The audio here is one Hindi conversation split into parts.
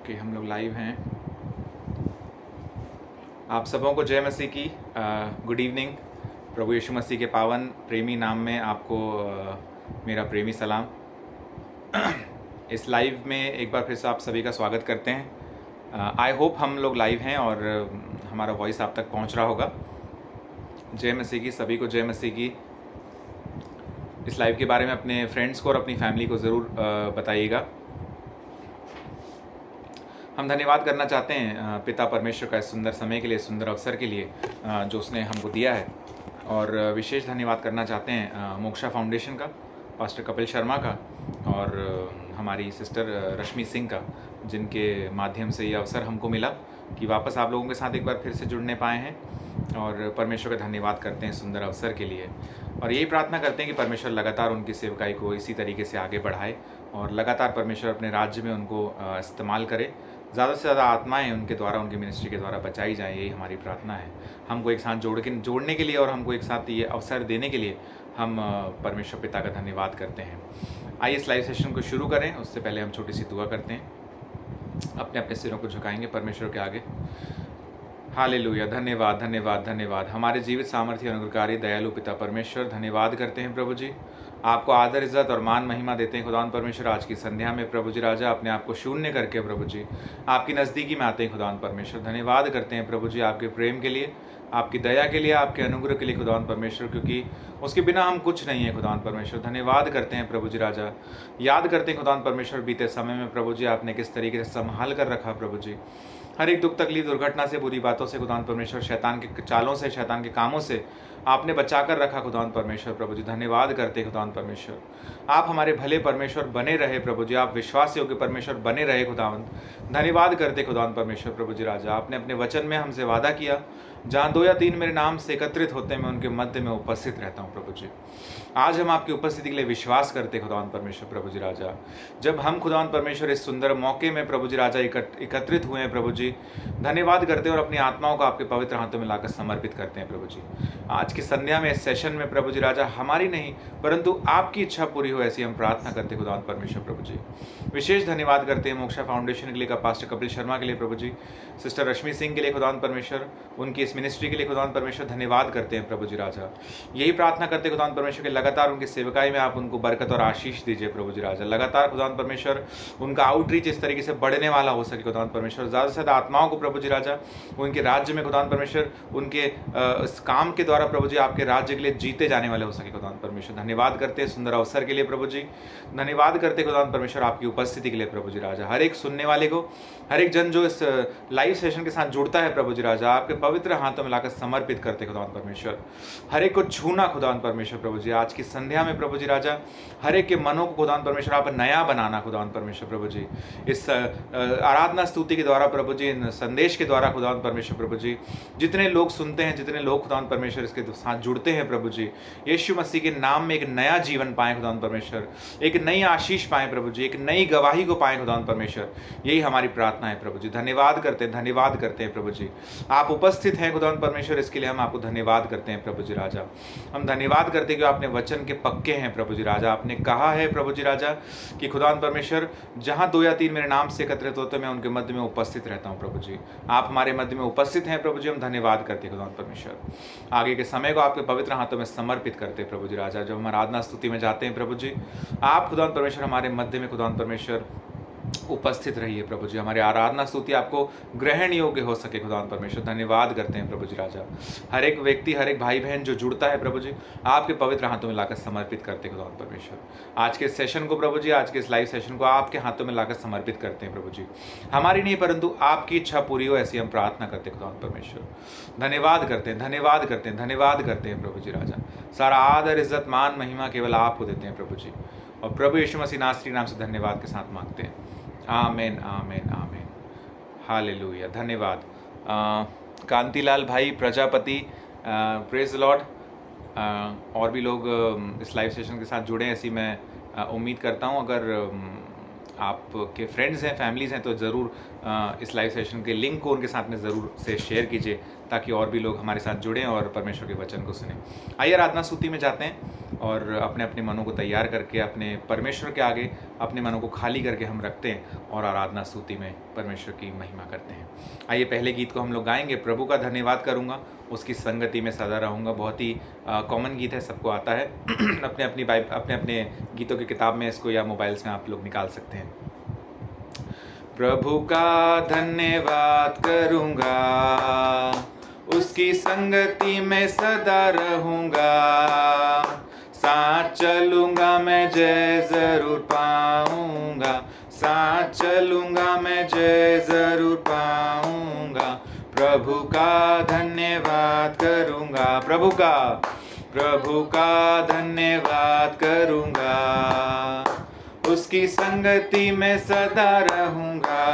ओके, हम लोग लाइव हैं। आप सबों को जय मसीह की गुड इवनिंग। प्रभु यीशु मसीह के पावन प्रेमी नाम में आपको मेरा प्रेमी सलाम। इस लाइव में एक बार फिर से आप सभी का स्वागत करते हैं। आई होप हम लोग लाइव हैं और हमारा वॉइस आप तक पहुंच रहा होगा। जय मसीह की, सभी को जय मसीह की। इस लाइव के बारे में अपने फ्रेंड्स को और अपनी फैमिली को ज़रूर बताइएगा। हम धन्यवाद करना चाहते हैं पिता परमेश्वर का इस सुंदर समय के लिए, सुंदर अवसर के लिए जो उसने हमको दिया है। और विशेष धन्यवाद करना चाहते हैं मोक्षा फाउंडेशन का, पास्टर कपिल शर्मा का और हमारी सिस्टर रश्मि सिंह का, जिनके माध्यम से ये अवसर हमको मिला कि वापस आप लोगों के साथ एक बार फिर से जुड़ने पाए हैं। और परमेश्वर का धन्यवाद करते हैं सुंदर अवसर के लिए, और यही प्रार्थना करते हैं कि परमेश्वर लगातार उनकी सेवकाई को इसी तरीके से आगे बढ़ाए और लगातार परमेश्वर अपने राज्य में उनको इस्तेमाल करे। ज़्यादा से ज़्यादा आत्माएं उनके द्वारा, उनकी मिनिस्ट्री के द्वारा बचाई जाए, यही हमारी प्रार्थना है। हमको एक साथ जोड़ने के लिए और हमको एक साथ ये अवसर देने के लिए हम परमेश्वर पिता का धन्यवाद करते हैं। आइए इस लाइव सेशन को शुरू करें। उससे पहले हम छोटी सी दुआ करते हैं। अपने अपने सिरों को झुकाएंगे परमेश्वर के आगे। हालेलुया। धन्यवाद धन्यवाद धन्यवाद हमारे जीवित सामर्थ्य अनुग्रहकारी दयालु पिता परमेश्वर, धन्यवाद करते हैं प्रभु जी। आपको आदर इज्जत और मान महिमा देते हैं खुदावंद परमेश्वर। आज की संध्या में प्रभु जी राजा अपने आप को शून्य करके प्रभु जी आपकी नज़दीकी में आते हैं खुदावंद परमेश्वर। धन्यवाद करते हैं प्रभु जी आपके प्रेम के लिए, आपकी दया के लिए, आपके अनुग्रह के लिए खुदावंद परमेश्वर, क्योंकि उसके बिना हम कुछ नहीं है खुदावंद परमेश्वर। धन्यवाद करते हैं प्रभु जी राजा। याद करते हैं खुदावंद परमेश्वर बीते समय में प्रभु जी आपने किस तरीके से संभाल कर रखा प्रभु जी, हर एक दुख तकलीफ दुर्घटना से, बुरी बातों से खुदावंद परमेश्वर, शैतान के चालों से, शैतान के कामों से आपने बचाकर रखा खुदावंद परमेश्वर। प्रभु जी धन्यवाद करते खुदावंद परमेश्वर। आप हमारे भले परमेश्वर बने रहे प्रभु जी, आप विश्वास योग्य परमेश्वर बने रहे खुदावंद। धन्यवाद करते खुदावंद परमेश्वर। प्रभु जी राजा आपने अपने वचन में हमसे वादा किया, जहाँ 2 या 3 मेरे नाम से एकत्रित होते हैं मैं उनके मध्य में उपस्थित रहता हूँ प्रभु जी। आज हम आपकी उपस्थिति के लिए विश्वास करते खुदावंद परमेश्वर। प्रभु जी राजा जब हम खुदावंद परमेश्वर इस सुंदर मौके में प्रभु जी राजा एकत्रित हुए हैं प्रभु जी, धन्यवाद करते हैं और अपनी आत्माओं को आपके पवित्र हाथों में लाकर समर्पित करते हैं प्रभु जी। आज की संध्या में, इस सेशन में प्रभु जी राजा हमारी नहीं परंतु आपकी इच्छा पूरी हो, ऐसी हम प्रार्थना करते खुदावंद परमेश्वर। प्रभु जी विशेष धन्यवाद करते हैं मोक्षा फाउंडेशन के लिए, का पास्टर कपिल शर्मा के लिए प्रभु जी, सिस्टर रश्मि सिंह के लिए खुदावंद परमेश्वर, उनकी इस मिनिस्ट्री के लिए खुदावंद परमेश्वर। धन्यवाद करते हैं प्रभु जी राजा। यही प्रार्थना करते खुदावंद परमेश्वर के लगातार उनकी सेवकाई में आप उनको बरकत और आशीष दीजिए प्रभु जी राजा। लगातार खुदावंद परमेश्वर उनका आउटरीच इस तरीके से बढ़ने वाला हो सके खुदावंद परमेश्वर। ज़्यादा से ज़्यादा आत्माओं को प्रभु जी राजा उनके राज्य में खुदावंद परमेश्वर, उनके इस काम के द्वारा प्रभु जी आपके राज्य के लिए जीते जाने वाले हो सके खुदावंद परमेश्वर। धन्यवाद करते हैं सुंदर अवसर के लिए प्रभु जी। धन्यवाद करते खुदावंद परमेश्वर आपकी उपस्थिति के लिए प्रभु जी राजा। हर एक सुनने वाले को, हर एक जन जो इस लाइव सेशन के साथ जुड़ता है प्रभु जी राजा, आपके पवित्र हाथों में लाकर समर्पित करते खुदावंद परमेश्वर। हर एक को छूना खुदावंद परमेश्वर प्रभु जी। आज की संध्या में प्रभु जी राजा हर एक के मनों को खुदावंद परमेश्वर आप नया बनाना खुदावंद परमेश्वर प्रभु जी। इस आराधना स्तुति के द्वारा प्रभु जी, संदेश के द्वारा खुदावंद परमेश्वर प्रभु जी, जितने लोग सुनते हैं, जितने लोग खुदावंद परमेश्वर इसके साथ जुड़ते हैं प्रभु जी, यीशु मसीह के नाम में एक नया जीवन पाएं खुदावंद परमेश्वर, एक नई आशीष पाएं प्रभु जी, एक नई गवाही को पाएं खुदावंद परमेश्वर। यही हमारी प्रार्थना है प्रभु जी। धन्यवाद करते हैं प्रभु जी। आप उपस्थित हैं खुदावंद परमेश्वर, इसके लिए हम आपको धन्यवाद करते हैं प्रभु जी राजा। हम धन्यवाद करते हैं कि आपने वचन के पक्के हैं प्रभु जी राजा। आपने कहा है प्रभु जी राजा कि खुदावंद परमेश्वर, जहाँ 2 या 3 मेरे नाम से एकत्रित होते मैं उनके मध्य में उपस्थित रहता हूँ प्रभु जी। आप हमारे मध्य में उपस्थित हैं प्रभु जी। हम धन्यवाद करते हैं खुदावंद परमेश्वर। आगे के समय को आपके पवित्र हाथों में समर्पित करते हैं प्रभु जी राजा। जब हम आराधना स्तुति में जाते हैं प्रभु जी, आप खुदावंद परमेश्वर हमारे मध्य में खुदावंद परमेश्वर उपस्थित रहिए प्रभु जी। हमारी आराधना स्तुति आपको ग्रहण योग्य हो सके खुदावंद परमेश्वर। धन्यवाद करते हैं प्रभु जी राजा। हर एक व्यक्ति, हर एक भाई बहन जो जुड़ता है प्रभु जी, आपके पवित्र हाथों में लाकर समर्पित करते हैं खुदावंद परमेश्वर। आज के सेशन को प्रभु जी, आज के इस लाइव सेशन को आपके हाथों में लाकर समर्पित करते हैं प्रभु जी। हमारी नहीं परंतु आपकी इच्छा पूरी हो, ऐसी हम प्रार्थना करते हैं खुदावंद परमेश्वर। धन्यवाद करते हैं, धन्यवाद करते हैं, धन्यवाद करते हैं प्रभु जी राजा। सारा आदर इज्जत मान महिमा केवल आपको देते हैं प्रभु जी, और प्रभु यीशु मसीह नासरी नाम से धन्यवाद के साथ मांगते हैं। आमेन आमेन आमेन। हालेलुया। धन्यवाद कांतिलाल भाई प्रजापति, प्रेज लॉर्ड। और भी लोग इस लाइव सेशन के साथ जुड़े, ऐसी मैं उम्मीद करता हूं। अगर आपके फ्रेंड्स हैं, फैमिलीज़ हैं, तो ज़रूर इस लाइव सेशन के लिंक को उनके साथ में ज़रूर से शेयर कीजिए, ताकि और भी लोग हमारे साथ जुड़ें और परमेश्वर के वचन को सुनें। आइए आराधना स्तुति में जाते हैं। और अपने अपने मनों को तैयार करके अपने परमेश्वर के आगे अपने मनों को खाली करके हम रखते हैं और आराधना स्तुति में परमेश्वर की महिमा करते हैं। आइए पहले गीत को हम लोग गाएंगे, प्रभु का धन्यवाद करूंगा, उसकी संगति में सदा रहूंगा। बहुत ही कॉमन गीत है, सबको आता है। अपने अपने गीतों की किताब में इसको या मोबाइल्स में आप लोग निकाल सकते हैं। प्रभु का धन्यवाद करूंगा, उसकी संगति में सदा रहूंगा, साथ चलूंगा मैं जय जरूर पाऊंगा, साथ चलूंगा मैं जय जरूर पाऊंगा। प्रभु का धन्यवाद करूंगा, प्रभु का धन्यवाद करूंगा, उसकी संगति में सदा रहूंगा,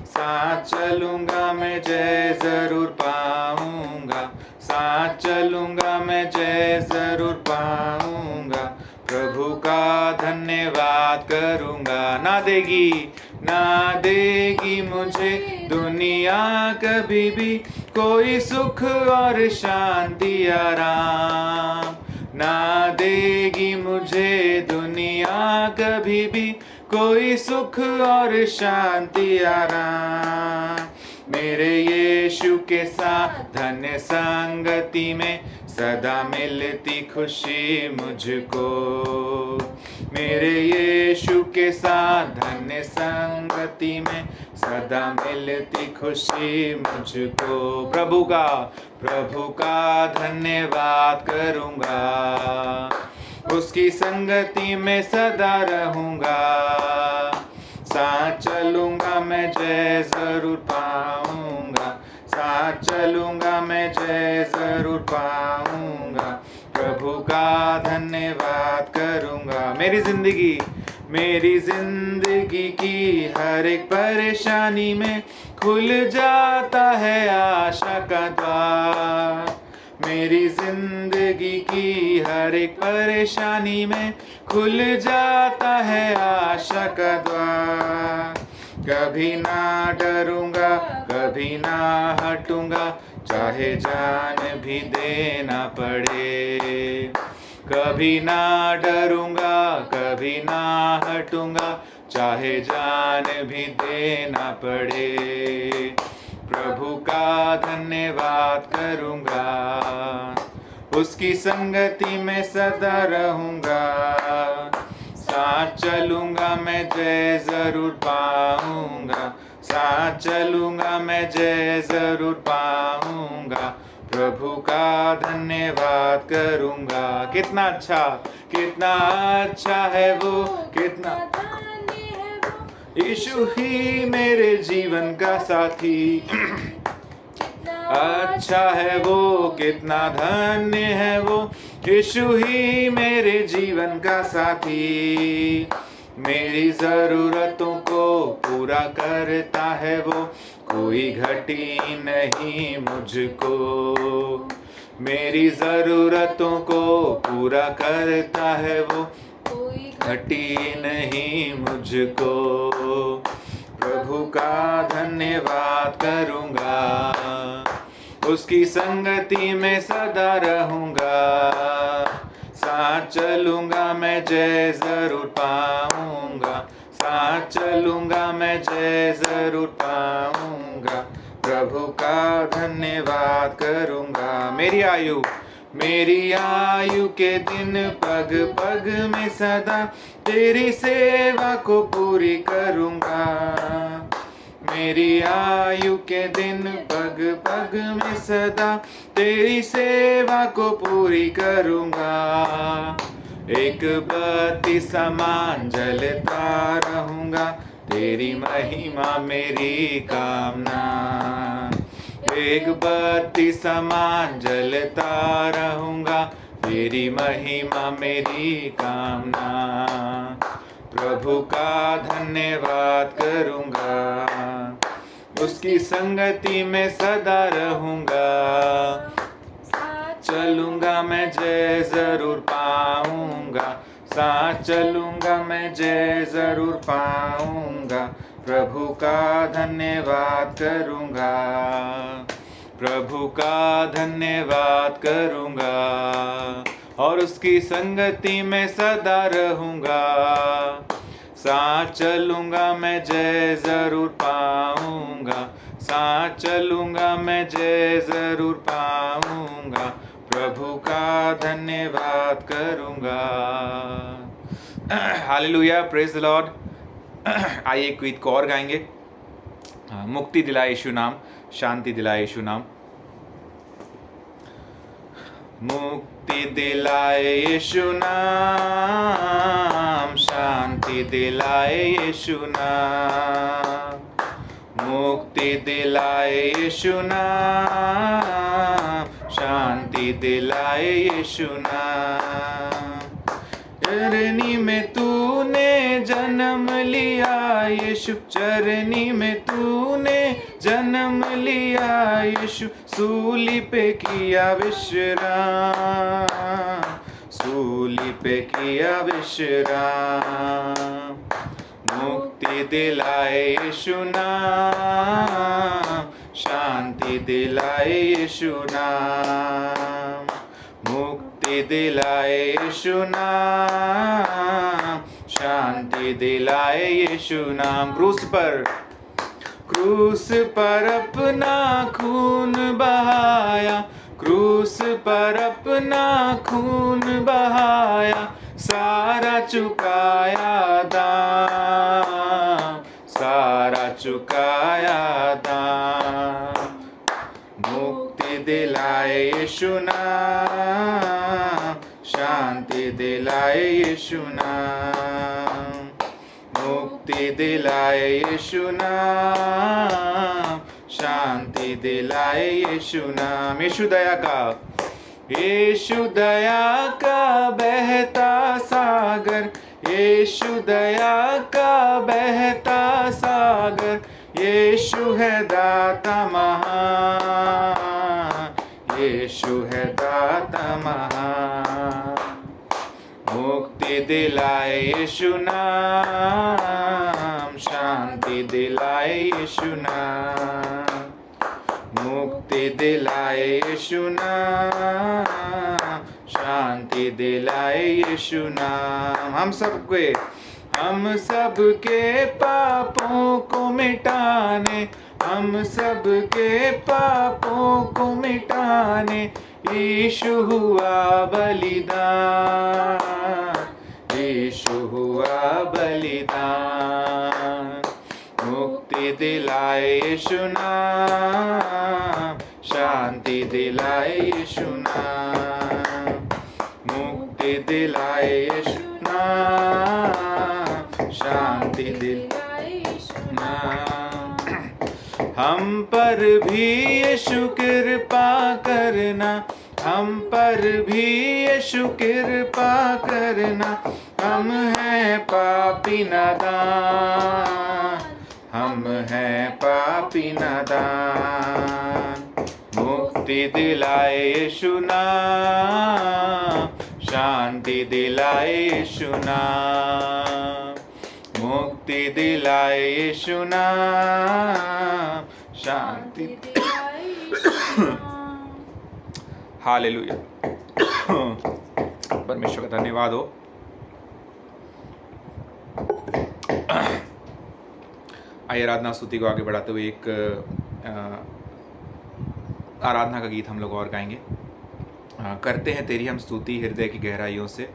साथ चलूंगा मैं जय जरूर पाऊंगा, साथ चलूंगा मैं जय जरूर पाऊंगा। प्रभु का धन्यवाद करूंगा। ना देगी मुझे दुनिया कभी भी कोई सुख और शांति आराम, ना देगी मुझे दुनिया कभी भी कोई सुख और शांति आराम। मेरे यीशु के साथ धन्य संगति में सदा मिलती खुशी मुझको, मेरे यीशु के साथ धन्य संगति में सदा मिलती खुशी मुझको। प्रभु का धन्यवाद करूंगा, उसकी संगति में सदा रहूंगा, साथ चलूंगा मैं जय जरूर पाऊंगा, साथ चलूंगा मैं जय जरूर पाऊंगा। प्रभु का धन्यवाद करूंगा। मेरी जिंदगी की हर एक परेशानी में खुल जाता है आशा का द्वार, मेरी जिंदगी की हर एक परेशानी में खुल जाता है आशा का द्वार। कभी ना डरूंगा, कभी ना हटूंगा, चाहे जान भी देना पड़े। कभी ना डरूंगा, कभी ना हटूंगा, चाहे जान भी देना पड़े। प्रभु का धन्यवाद करूंगा, उसकी संगति में सदा रहूंगा, साथ चलूंगा मैं जय जरूर पाऊंगा, साथ चलूंगा मैं जय जरूर पाऊंगा। प्रभु का धन्यवाद करूंगा। कितना अच्छा है वो, कितना यीशु ही मेरे जीवन का साथी। अच्छा है वो, कितना धन्य है वो, यीशु ही मेरे जीवन का साथी। मेरी जरूरतों को पूरा करता है वो, कोई घटी नहीं मुझको। मेरी जरूरतों को पूरा करता है वो, कोई घटी नहीं मुझको। प्रभु का धन्यवाद करूंगा, उसकी संगति में सदा रहूंगा, साथ चलूंगा मैं जय जरूर पाऊंगा, साथ चलूंगा मैं जय जरूर पाऊंगा। प्रभु का धन्यवाद करूंगा। मेरी आयु के दिन पग पग में सदा तेरी सेवा को पूरी करूंगा। मेरी आयु के दिन पग पग में सदा तेरी सेवा को पूरी करूंगा। एक बत्ती समान जलता रहूंगा, तेरी महिमा मेरी कामना। एक बत्ती समान जलता रहूंगा, तेरी महिमा मेरी कामना। प्रभु का धन्यवाद करूंगा, उसकी संगति में सदा रहूंगा, साथ चलूंगा मैं जय जरूर पाऊंगा, साथ चलूंगा मैं जय जरूर पाऊंगा। प्रभु का धन्यवाद करूंगा, प्रभु का धन्यवाद करूंगा, और उसकी संगति में सदा रहूंगा। साथ चलूंगा मैं जय जरूर पाऊंगा, साथ चलूंगा मैं जय जरूर पाऊंगा, प्रभु का धन्यवाद करूंगा। Hallelujah, praise the Lord. आइए एक गीत को और गाएंगे। मुक्ति दिलाए यीशु नाम, शांति दिलाए यीशु नाम। मुक्ति दिलाए यीशु नाम, शांति दिलाए यीशु नाम। मुक्ति दिलाए यीशु नाम, शांति दिलाए यीशु नाम। चरनी में तूने जन्म लिया यीशु, चरनी में तूने जन्म लिया यीशु, सूली पे किया विश्राम, सूली पे किया विश्राम। मुक्ति दिलाए यीशु नाम, शांति दिलाए यीशु नाम। मुक्ति दिलाए यीशु नाम, शांति दिलाए यीशु नाम। क्रूस पर अपना खून बहाया, क्रूस पर अपना खून बहाया, सारा चुकाया दाम, सारा चुकाया दाम। मुक्ति दिलाए यीशु नाम, शांति दिलाए यीशु नाम। मुक्ति दिलाए यीशु नाम, शांति दिलाए यीशु नाम। यीशु दया का बहता सागर, यीशु दया का बहता सागर, यीशु है दाता महान, यीशु है दाता महान। मुक्ति दिलाए यीशु नाम, शांति दिलाए यीशु नाम। मुक्ति दिलाए यीशु नाम, शांति दिलाए यीशु नाम। हम सबके पापों को मिटाने, हम सबके पापों को मिटाने, यीशु हुआ बलिदान, यीशु हुआ बलिदान। मुक्ति दिलाए यीशु नाम, शांति दिलाए यीशु नाम। मुक्ति दिलाए यीशु नाम, शांति दिलाए यीशु नाम। हम पर भी यीशु कृपा करना, हम पर भी यीशु कृपा करना, हम हैं पापी नादान, हम हैं पापी नादान। मुक्ति दिलाए यीशु नाम, शांति दिलाए यीशु नाम। मुक्ति दिलाए यीशु नाम, शांति दिलाए यीशु नाम। हालेलुया। परमेश्वर का धन्यवाद हो। आइए आराधना स्तुति को आगे बढ़ाते हुए एक आराधना का गीत हम लोग और गाएंगे। करते हैं तेरी हम स्तुति हृदय की गहराइयों से।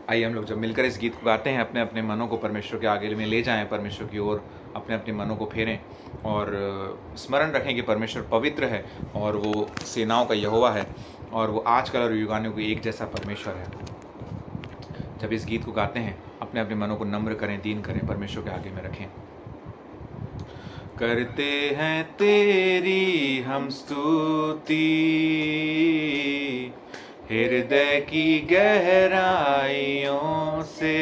आइए हम लोग जब मिलकर इस गीत को गाते हैं, अपने अपने मनों को परमेश्वर के आगे में ले जाएं, परमेश्वर की ओर अपने अपने मनों को फेरें और स्मरण रखें कि परमेश्वर पवित्र है और वो सेनाओं का यहोवा है और वो आजकल और युगानों को एक जैसा परमेश्वर है। जब इस गीत को गाते हैं, अपने अपने मनों को नम्र करें, दीन करें, परमेश्वर के आगे में रखें। करते हैं तेरी हम स्तुति हृदय की गहराइयों से,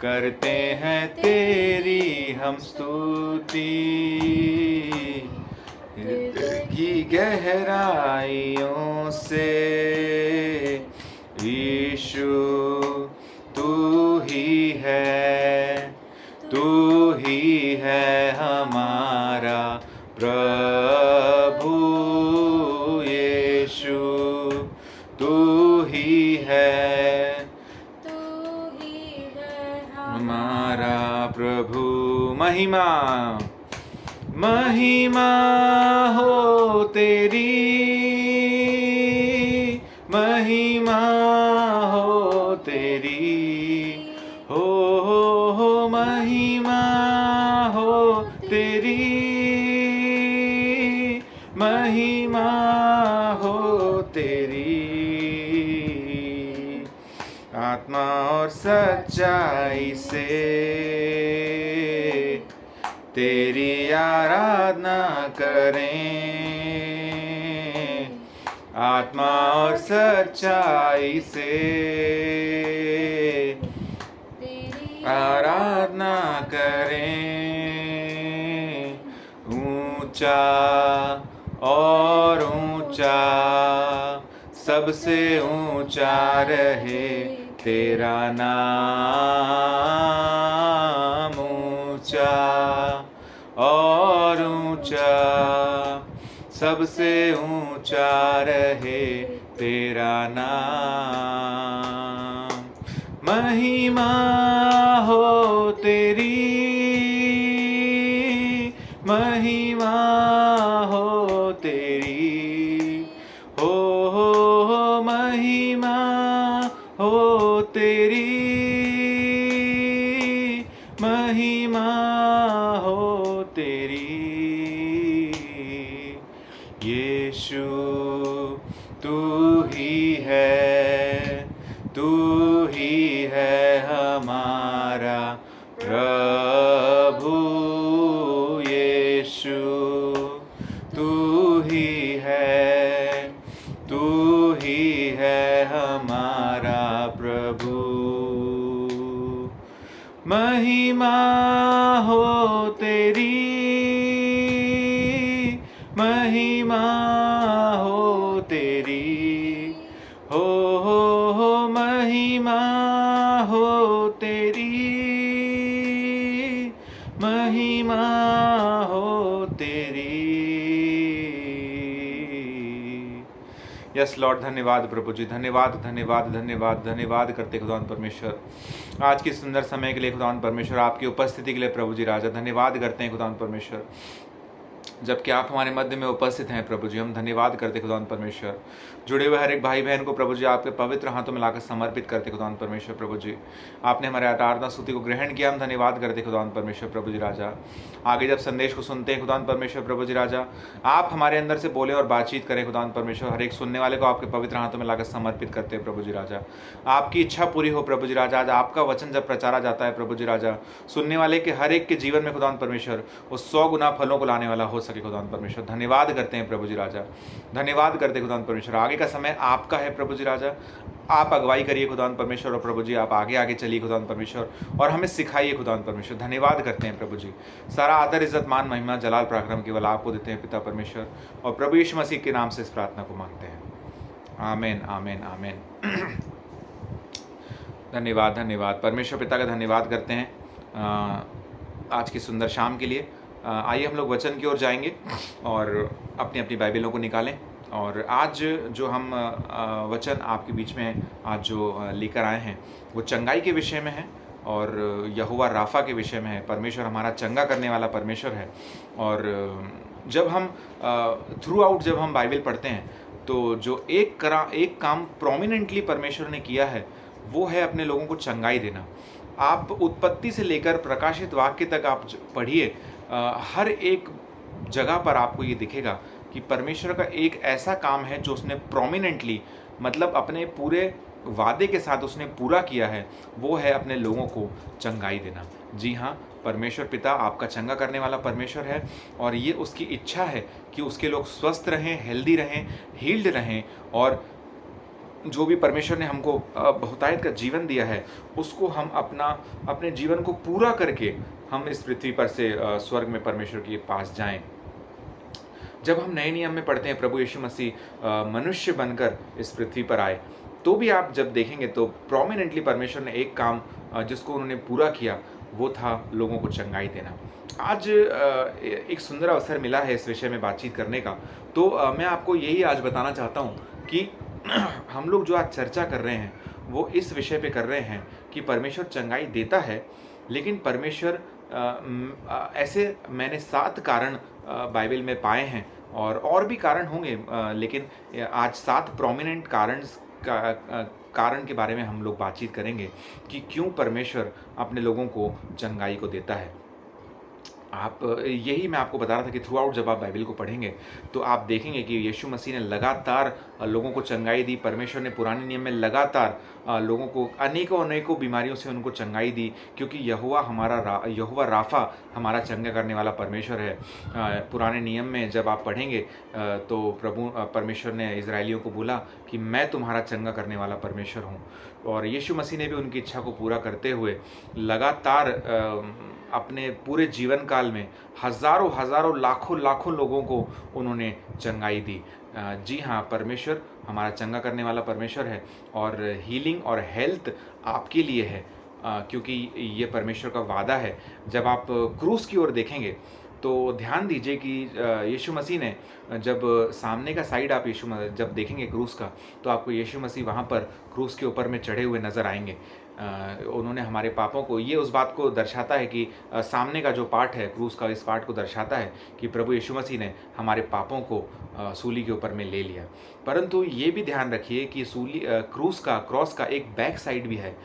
करते हैं तेरी हम स्तुति हृदय की गहराइयों से। यीशु तू ही है, तू ही है हमारा प्रभु। यीशु तू ही है हमारा प्रभु। महिमा महिमा हो तेरी, महिमा हो तेरी, हो महिमा हो तेरी, महिमा हो तेरी। आत्मा और सच्चाई से तेरी आराधना करें, आत्मा और सच्चाई से आराधना करें। ऊंचा और ऊंचा, सबसे ऊंचा रहे तेरा नाम। ऊंचा और ऊंचा, सबसे ऊंचा रहे तेरा नाम। महिमा हो तेरी, महिमा हो तेरी, हो महिमा हो तेरी, महिमा हो तेरी। यीशु तू ही है, तू ही है हमारा प्रभु। यीशु तू ही है, तू ही है हमारा प्रभु। महिमा हो तेरी, महिमा हो तेरी, हो महिमा हो तेरी, महिमा हो तेरी। यस लॉर्ड, धन्यवाद प्रभु जी, धन्यवाद धन्यवाद धन्यवाद धन्यवाद करते खुदावंद परमेश्वर आज की सुंदर समय के लिए। खुदावंद परमेश्वर आपकी उपस्थिति के लिए प्रभु जी राजा धन्यवाद करते हैं खुदावंद परमेश्वर, जबकि आप हमारे मध्य में उपस्थित हैं प्रभु जी। हम धन्यवाद करते खुदावंद परमेश्वर, जुड़े हुए हर एक भाई बहन को प्रभु जी आपके पवित्र हाथों में लाकर समर्पित करते खुदावंद परमेश्वर। प्रभु जी आपने हमारे आराधना स्तुति को ग्रहण किया, हम धन्यवाद करते खुदावंद परमेश्वर। प्रभु जी राजा आगे जब संदेश को सुनते हैं खुदावंद परमेश्वर, प्रभु जी राजा आप हमारे अंदर से बोले और बातचीत करें खुदावंद परमेश्वर। हर एक सुनने वाले को आपके पवित्र हाथों में लाकर समर्पित करते हैं प्रभु जी राजा। आपकी इच्छा पूरी हो प्रभु जी राजा। आज आपका वचन जब प्रचारा जाता है प्रभु जी राजा, सुनने वाले के हर एक के जीवन में खुदावंद परमेश्वर वो 100 गुना फलों को लाने वाला हो सके खुदावंद परमेश्वर। धन्यवाद करते हैं प्रभु जी राजा, धन्यवाद करते हैं खुदावंद परमेश्वर। आगे का समय आपका है प्रभु जी राजा, आप अगुवाई करिए खुदावंद परमेश्वर। और प्रभु जी आप आगे आगे चलिए खुदावंद परमेश्वर और हमें सिखाइए खुदावंद परमेश्वर। धन्यवाद करते हैं प्रभु जी। सारा आदर इज्जत मान महिमा जलाल पराक्रम केवल आपको देते हैं पिता परमेश्वर, और प्रभु यीशु मसीह के नाम से इस प्रार्थना को मांगते हैं, आमीन आमीन आमीन। धन्यवाद धन्यवाद परमेश्वर पिता का धन्यवाद करते हैं आज की सुंदर शाम के लिए। आइए हम लोग वचन की ओर जाएंगे और अपनी अपनी बाइबलों को निकालें। और आज जो हम वचन आपके बीच में आज जो लेकर आए हैं वो चंगाई के विषय में है और यहोवा राफा के विषय में है। परमेश्वर हमारा चंगा करने वाला परमेश्वर है। और जब हम थ्रू आउट जब हम बाइबल पढ़ते हैं तो जो एक काम प्रोमिनेंटली परमेश्वर ने किया है वो है अपने लोगों को चंगाई देना। आप उत्पत्ति से लेकर प्रकाशित वाक्य तक आप पढ़िए, हर एक जगह पर आपको ये दिखेगा कि परमेश्वर का एक ऐसा काम है जो उसने प्रोमिनेंटली मतलब अपने पूरे वादे के साथ उसने पूरा किया है, वो है अपने लोगों को चंगाई देना। जी हाँ, परमेश्वर पिता आपका चंगा करने वाला परमेश्वर है और ये उसकी इच्छा है कि उसके लोग स्वस्थ रहें, हेल्दी रहें, हील्ड रहें। और जो भी परमेश्वर ने हमको बहुतायत का जीवन दिया है उसको हम अपने जीवन को पूरा करके हम इस पृथ्वी पर से स्वर्ग में परमेश्वर के पास जाएं। जब हम नए नियम में पढ़ते हैं प्रभु यीशु मसीह मनुष्य बनकर इस पृथ्वी पर आए, तो भी आप जब देखेंगे तो प्रोमिनेंटली परमेश्वर ने एक काम जिसको उन्होंने पूरा किया वो था लोगों को चंगाई देना। आज एक सुंदर अवसर मिला है इस विषय में बातचीत करने का, तो मैं आपको यही आज बताना चाहता हूँ कि हम लोग जो आज चर्चा कर रहे हैं वो इस विषय पे कर रहे हैं कि परमेश्वर चंगाई देता है, लेकिन परमेश्वर ऐसे मैंने 7 कारण बाइबल में पाए हैं, और भी कारण होंगे, लेकिन आज 7 प्रोमिनेंट कारण के बारे में हम लोग बातचीत करेंगे कि क्यों परमेश्वर अपने लोगों को चंगाई को देता है। यही मैं आपको बता रहा था कि थ्रू आउट जब आप बाइबल को पढ़ेंगे तो आप देखेंगे कि यीशु मसीह ने लगातार लोगों को चंगाई दी। परमेश्वर ने पुराने नियम में लगातार लोगों को अनेकों बीमारियों से उनको चंगाई दी, क्योंकि यहोवा राफा हमारा चंगा करने वाला परमेश्वर है। पुराने नियम में जब आप पढ़ेंगे तो परमेश्वर ने इजरायलियों को बोला कि मैं तुम्हारा चंगा करने वाला परमेश्वर हूँ, और यीशु मसीह ने भी उनकी इच्छा को पूरा करते हुए लगातार अपने पूरे जीवन काल में हजारों लाखों लोगों को उन्होंने चंगाई दी। जी हाँ, परमेश्वर हमारा चंगा करने वाला परमेश्वर है, और हीलिंग और हेल्थ आपके लिए है, क्योंकि ये परमेश्वर का वादा है। जब आप क्रूस की ओर देखेंगे तो ध्यान दीजिए कि यीशु मसीह ने जब सामने का साइड आप जब देखेंगे क्रूस का, तो आपको यीशु मसीह वहाँ पर क्रूस के ऊपर में चढ़े हुए नज़र आएंगे। उन्होंने हमारे पापों को, ये उस बात को दर्शाता है कि सामने का जो पार्ट है क्रूस का, इस पार्ट को दर्शाता है कि प्रभु यीशु मसीह ने हमारे पापों को सूली के ऊपर में ले लिया। परंतु ये भी ध्यान रखिए कि क्रॉस का एक बैक साइड भी है।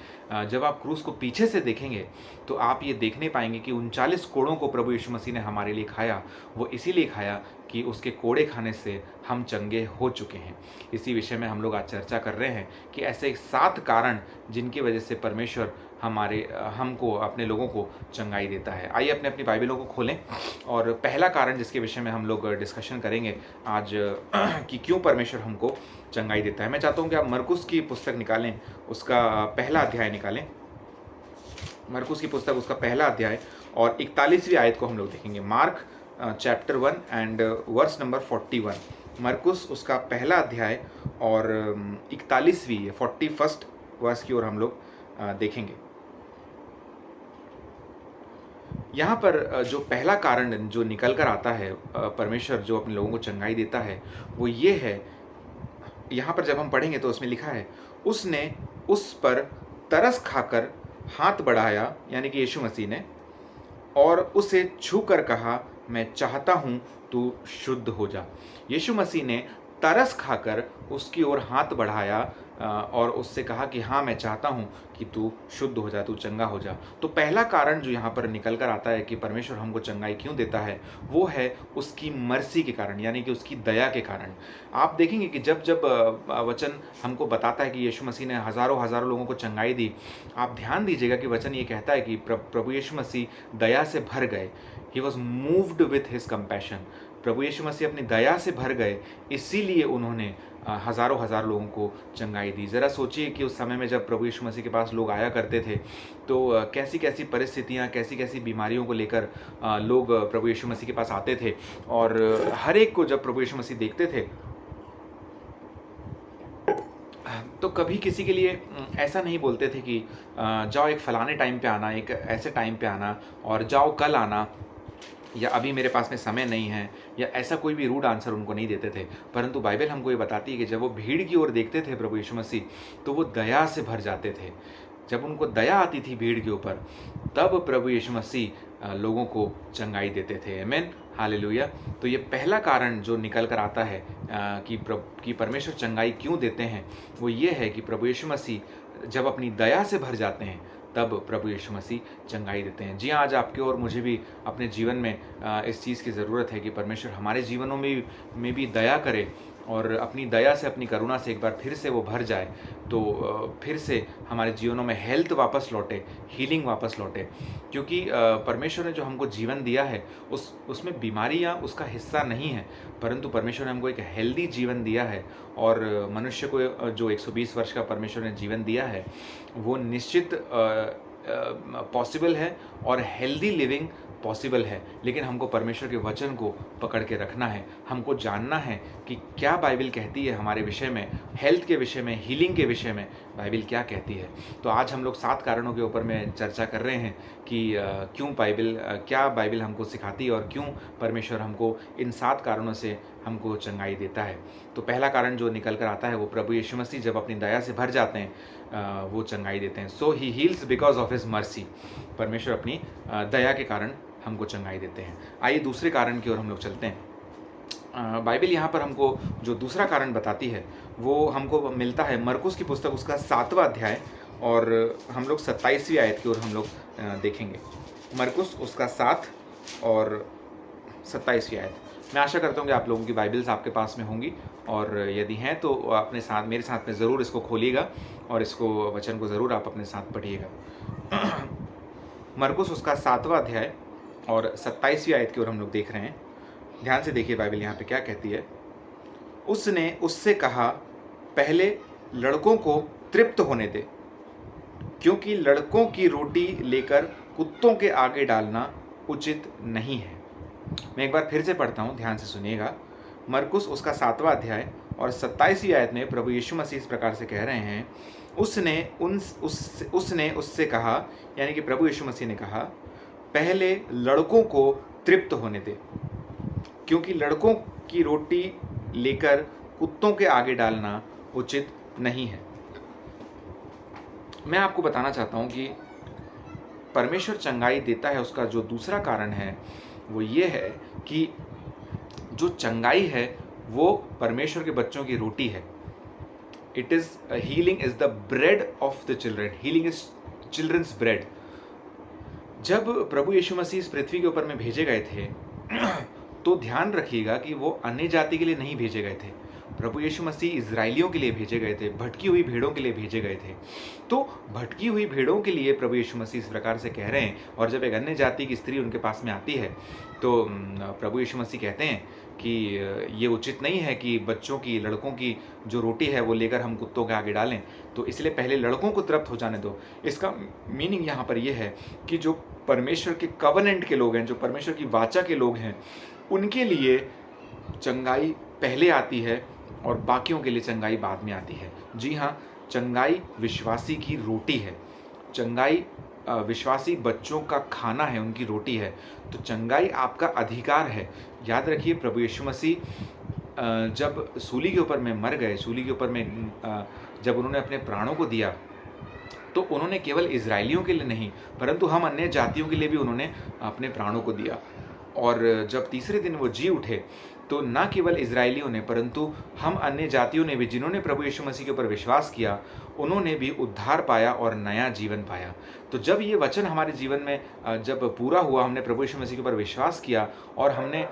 जब आप क्रूस को पीछे से देखेंगे तो आप ये देखने पाएंगे कि 39 कोड़ों को प्रभु यीशु मसीह ने हमारे लिए खाया। वो इसीलिए खाया कि उसके कोड़े खाने से हम चंगे हो चुके हैं। इसी विषय में हम लोग आज चर्चा कर रहे हैं कि ऐसे 7 कारण जिनकी वजह से परमेश्वर हमको, अपने लोगों को चंगाई देता है। आइए अपनी बाइबलों को खोलें, और पहला कारण जिसके विषय में हम लोग डिस्कशन करेंगे आज कि क्यों परमेश्वर हमको चंगाई देता है। मैं चाहता हूँ कि आप मरकुस की पुस्तक निकालें, उसका पहला अध्याय निकालें। मरकुस की पुस्तक उसका पहला अध्याय और 41वीं आयत को हम लोग देखेंगे। Mark chapter 1 and verse number 41। मरकुस उसका पहला अध्याय और 41वीं 41st वर्स की ओर हम लोग देखेंगे। यहाँ पर जो पहला कारण जो निकल कर आता है, परमेश्वर जो अपने लोगों को चंगाई देता है, वो ये है। यहाँ पर जब हम पढ़ेंगे तो उसमें लिखा है, उसने उस पर तरस खाकर हाथ बढ़ाया, यानी कि यीशु मसीह ने, और उसे छू कर कहा, मैं चाहता हूँ तू शुद्ध हो जा। यीशु मसीह ने तरस खाकर उसकी ओर हाथ बढ़ाया और उससे कहा कि हाँ, मैं चाहता हूँ कि तू शुद्ध हो जा, तू चंगा हो जा। तो पहला कारण जो यहाँ पर निकल कर आता है कि परमेश्वर हमको चंगाई क्यों देता है, वो है उसकी मर्सी के कारण, यानी कि उसकी दया के कारण। आप देखेंगे कि जब वचन हमको बताता है कि यीशु मसीह ने हजारों लोगों को चंगाई दी, आप ध्यान दीजिएगा कि वचन ये कहता है कि प्रभु यीशु मसीह दया से भर गए। He was moved with his compassion. प्रभु यीशु मसीह अपनी दया से भर गए, इसीलिए उन्होंने हजारों लोगों को चंगाई दी। ज़रा सोचिए कि उस समय में जब प्रभु यीशु मसीह के पास लोग आया करते थे तो कैसी कैसी परिस्थितियाँ, कैसी कैसी बीमारियों को लेकर लोग प्रभु यीशु मसीह के पास आते थे, और हर एक को जब प्रभु यीशु मसीह देखते थे तो कभी किसी के लिए ऐसा नहीं बोलते थे कि जाओ एक फलाने टाइम पे आना, एक ऐसे टाइम पे आना, और जाओ कल आना, या अभी मेरे पास में समय नहीं है, या ऐसा कोई भी रूड आंसर उनको नहीं देते थे। परंतु बाइबल हमको ये बताती है कि जब वो भीड़ की ओर देखते थे प्रभु यीशु मसीह, तो वो दया से भर जाते थे। जब उनको दया आती थी भीड़ के ऊपर, तब प्रभु यीशु मसीह लोगों को चंगाई देते थे। आमीन, हालेलुया। तो ये पहला कारण जो निकल कर आता है कि परमेश्वर चंगाई क्यों देते हैं, वो ये है कि प्रभु यीशु मसीह जब अपनी दया से भर जाते हैं, तब प्रभु यीशु मसीह चंगाई देते हैं। जी हाँ, आज आपके और मुझे भी अपने जीवन में इस चीज़ की ज़रूरत है कि परमेश्वर हमारे जीवनों में भी दया करे, और अपनी दया से, अपनी करुणा से एक बार फिर से वो भर जाए, तो फिर से हमारे जीवनों में हेल्थ वापस लौटे, हीलिंग वापस लौटे। क्योंकि परमेश्वर ने जो हमको जीवन दिया है उसमें बीमारियां उसका हिस्सा नहीं है, परंतु परमेश्वर ने हमको एक हेल्दी जीवन दिया है। और मनुष्य को जो 120 वर्ष का परमेश्वर ने जीवन दिया है, वो निश्चित पॉसिबल है, और हेल्दी लिविंग पॉसिबल है। लेकिन हमको परमेश्वर के वचन को पकड़ के रखना है। हमको जानना है कि क्या बाइबल कहती है हमारे विषय में, हेल्थ के विषय में, हीलिंग के विषय में बाइबल क्या कहती है। तो आज हम लोग 7 कारणों के ऊपर में चर्चा कर रहे हैं कि क्या बाइबल हमको सिखाती है, और क्यों परमेश्वर हमको इन 7 कारणों से हमको चंगाई देता है। तो पहला कारण जो निकल कर आता है वो प्रभु यीशु मसीह जब अपनी दया से भर जाते हैं वो चंगाई देते हैं। So he heals because of his mercy. परमेश्वर अपनी दया के कारण हमको चंगाई देते हैं। आइए दूसरे कारण की ओर हम लोग चलते हैं। बाइबल यहाँ पर हमको जो दूसरा कारण बताती है वो हमको मिलता है मरकुस की पुस्तक उसका 7वां अध्याय, और हम लोग 27वीं आयत की ओर हम लोग देखेंगे। मरकुस उसका 7 और 27वीं आयत। मैं आशा करता हूँ कि आप लोगों की बाइबल्स आपके पास में होंगी, और यदि हैं तो अपने साथ मेरे साथ में ज़रूर इसको खोलिएगा और इसको वचन को ज़रूर आप अपने साथ पढ़िएगा। मरकुस उसका 7वां अध्याय और 27वीं आयत की ओर हम लोग देख रहे हैं। ध्यान से देखिए बाइबल यहाँ पे क्या कहती है। उसने उससे कहा, पहले लड़कों को तृप्त होने दे, क्योंकि लड़कों की रोटी लेकर कुत्तों के आगे डालना उचित नहीं है। मैं एक बार फिर से पढ़ता हूँ, ध्यान से सुनिएगा। मरकुस उसका 7वां अध्याय और 27वीं आयत में प्रभु यीशु मसीह इस प्रकार से कह रहे हैं, उसने उससे कहा, यानी कि प्रभु यीशु मसीह ने कहा, पहले लड़कों को तृप्त होने दे, क्योंकि लड़कों की रोटी लेकर कुत्तों के आगे डालना उचित नहीं है। मैं आपको बताना चाहता हूँ कि परमेश्वर चंगाई देता है, उसका जो दूसरा कारण है वो ये है कि जो चंगाई है वो परमेश्वर के बच्चों की रोटी है। It is healing is the bread of the children, healing is children's bread. जब प्रभु यीशु मसीह इस पृथ्वी के ऊपर में भेजे गए थे तो ध्यान रखिएगा कि वो अन्य जाति के लिए नहीं भेजे गए थे। प्रभु यीशु मसीह इजराइलियों के लिए भेजे गए थे, भटकी हुई भेड़ों के लिए भेजे गए थे। तो भटकी हुई भेड़ों के लिए प्रभु यीशु मसीह इस प्रकार से कह रहे हैं, और जब एक अन्य जाति की स्त्री उनके पास में आती है तो प्रभु यीशु मसीह कहते हैं कि ये उचित नहीं है कि बच्चों की, लड़कों की जो रोटी है वो लेकर हम कुत्तों के आगे डालें, तो इसलिए पहले लड़कों को तृप्त हो जाने दो। इसका मीनिंग यहाँ पर यह है कि जो परमेश्वर के कवनेंट के लोग हैं, जो परमेश्वर की वाचा के लोग हैं, उनके लिए चंगाई पहले आती है और बाकियों के लिए चंगाई बाद में आती है। जी हाँ, चंगाई विश्वासी की रोटी है। चंगाई विश्वासी बच्चों का खाना है, उनकी रोटी है। तो चंगाई आपका अधिकार है। याद रखिए, प्रभु यीशु मसीह जब सूली के ऊपर में मर गए, सूली के ऊपर में जब उन्होंने अपने प्राणों को दिया, तो उन्होंने केवल इजराइलियों के लिए नहीं परंतु हम अन्य जातियों के लिए भी उन्होंने अपने प्राणों को दिया। और जब तीसरे दिन वो जी उठे तो न केवल इजराइलियों ने परंतु हम अन्य जातियों ने भी, जिन्होंने प्रभु यीशु मसीह के ऊपर विश्वास किया, उन्होंने भी उद्धार पाया और नया जीवन पाया। तो जब ये वचन हमारे जीवन में जब पूरा हुआ, हमने प्रभु यीशु मसीह के ऊपर विश्वास किया और हमने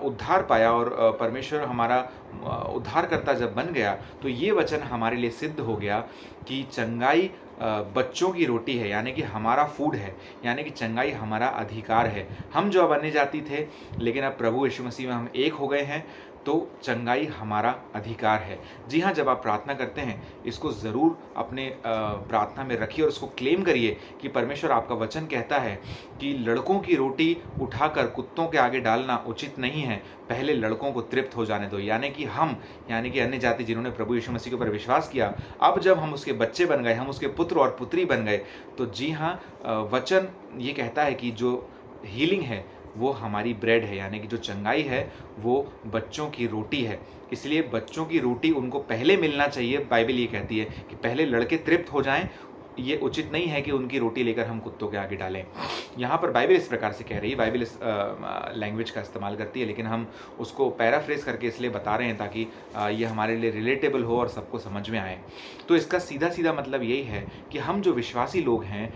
उद्धार पाया और परमेश्वर हमारा उद्धारकर्ता जब बन गया, तो ये वचन हमारे लिए सिद्ध हो गया कि चंगाई बच्चों की रोटी है, यानी कि हमारा फूड है, यानी कि चंगाई हमारा अधिकार है। हम जो अब अन्य जाति थे लेकिन अब प्रभु यीशु मसीह में हम एक हो गए हैं, तो चंगाई हमारा अधिकार है। जी हाँ, जब आप प्रार्थना करते हैं इसको ज़रूर अपने प्रार्थना में रखिए और इसको क्लेम करिए कि परमेश्वर, आपका वचन कहता है कि लड़कों की रोटी उठाकर कुत्तों के आगे डालना उचित नहीं है, पहले लड़कों को तृप्त हो जाने दो। यानी कि हम, यानी कि अन्य जाति जिन्होंने प्रभु यीशु मसीह के ऊपर विश्वास किया, अब जब हम उसके बच्चे बन गए, हम उसके पुत्र और पुत्री बन गए, तो जी हाँ, वचन ये कहता है कि जो हीलिंग है वो हमारी ब्रेड है, यानी कि जो चंगाई है वो बच्चों की रोटी है। इसलिए बच्चों की रोटी उनको पहले मिलना चाहिए। बाइबल ये कहती है कि पहले लड़के तृप्त हो जाएं, ये उचित नहीं है कि उनकी रोटी लेकर हम कुत्तों के आगे डालें। यहाँ पर बाइबल इस प्रकार से कह रही है, बाइबल इस लैंग्वेज का इस्तेमाल करती है, लेकिन हम उसको पैराफ्रेज करके इसलिए बता रहे हैं ताकि ये हमारे लिए रिलेटेबल हो और सबको समझ में आए। तो इसका सीधा सीधा मतलब यही है कि हम जो विश्वासी लोग हैं,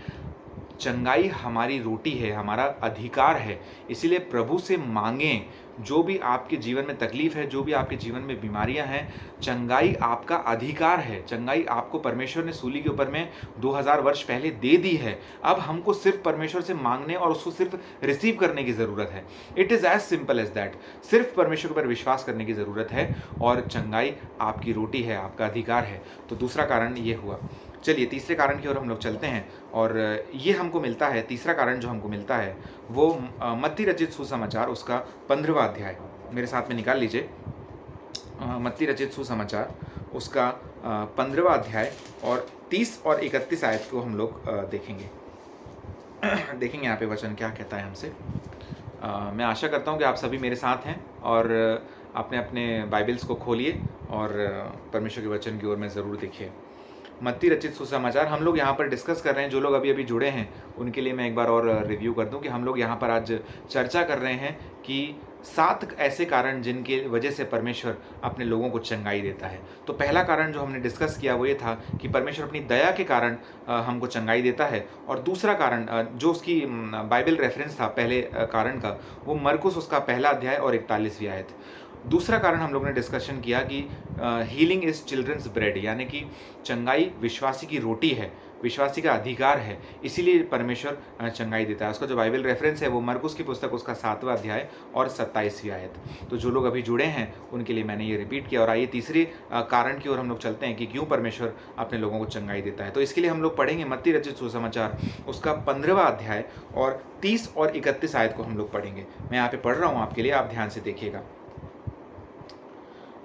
चंगाई हमारी रोटी है, हमारा अधिकार है। इसीलिए प्रभु से मांगें। जो भी आपके जीवन में तकलीफ है, जो भी आपके जीवन में बीमारियां हैं, चंगाई आपका अधिकार है। चंगाई आपको परमेश्वर ने सूली के ऊपर में 2000 वर्ष पहले दे दी है। अब हमको सिर्फ परमेश्वर से मांगने और उसको सिर्फ रिसीव करने की ज़रूरत है। It is as simple as that. सिर्फ परमेश्वर के ऊपर विश्वास करने की ज़रूरत है और चंगाई आपकी रोटी है, आपका अधिकार है। तो दूसरा कारण ये हुआ। चलिए तीसरे कारण की ओर हम लोग चलते हैं, और ये हमको मिलता है, तीसरा कारण जो हमको मिलता है वो मत्ती रचित सुसमाचार उसका 15वां अध्याय मेरे साथ में निकाल लीजिए। मत्ती रचित सुसमाचार उसका 15वां अध्याय और 30 और 31 आयत को हम लोग देखेंगे। देखेंगे यहाँ पे वचन क्या कहता है हमसे। मैं आशा करता हूँ कि आप सभी मेरे साथ हैं और आपने अपने बाइबल्स को खोलिए और परमेश्वर के वचन की ओर में ज़रूर देखिए। मत्ती रचित सुसमाचार हम लोग यहाँ पर डिस्कस कर रहे हैं। जो लोग अभी अभी जुड़े हैं उनके लिए मैं एक बार और रिव्यू कर दूं कि हम लोग यहाँ पर आज चर्चा कर रहे हैं कि 7 ऐसे कारण जिनके वजह से परमेश्वर अपने लोगों को चंगाई देता है। तो पहला कारण जो हमने डिस्कस किया वो ये था कि परमेश्वर अपनी दया के कारण हमको चंगाई देता है। और दूसरा कारण जो उसकी बाइबल रेफरेंस था पहले कारण का, वो मरकुस उसका पहला अध्याय और 41वीं आयत। दूसरा कारण हम लोग ने डिस्कशन किया कि हीलिंग इज चिल्ड्रंस ब्रेड, यानी कि चंगाई विश्वासी की रोटी है, विश्वासी का अधिकार है, इसीलिए परमेश्वर चंगाई देता है। उसका जो बाइबल रेफरेंस है वो मरकुस की पुस्तक उसका 7वां अध्याय और 27वीं आयत। तो जो लोग अभी जुड़े हैं उनके लिए मैंने ये रिपीट किया। और आइए तीसरे कारण की ओर हम लोग चलते हैं कि क्यों परमेश्वर अपने लोगों को चंगाई देता है। तो इसके लिए हम लोग पढ़ेंगे मत्ती रचित सुसमाचार उसका 15वां अध्याय और 30 और 31 आयत को हम लोग पढ़ेंगे। मैं यहाँ पे पढ़ रहा हूँ आपके लिए, आप ध्यान से देखिएगा।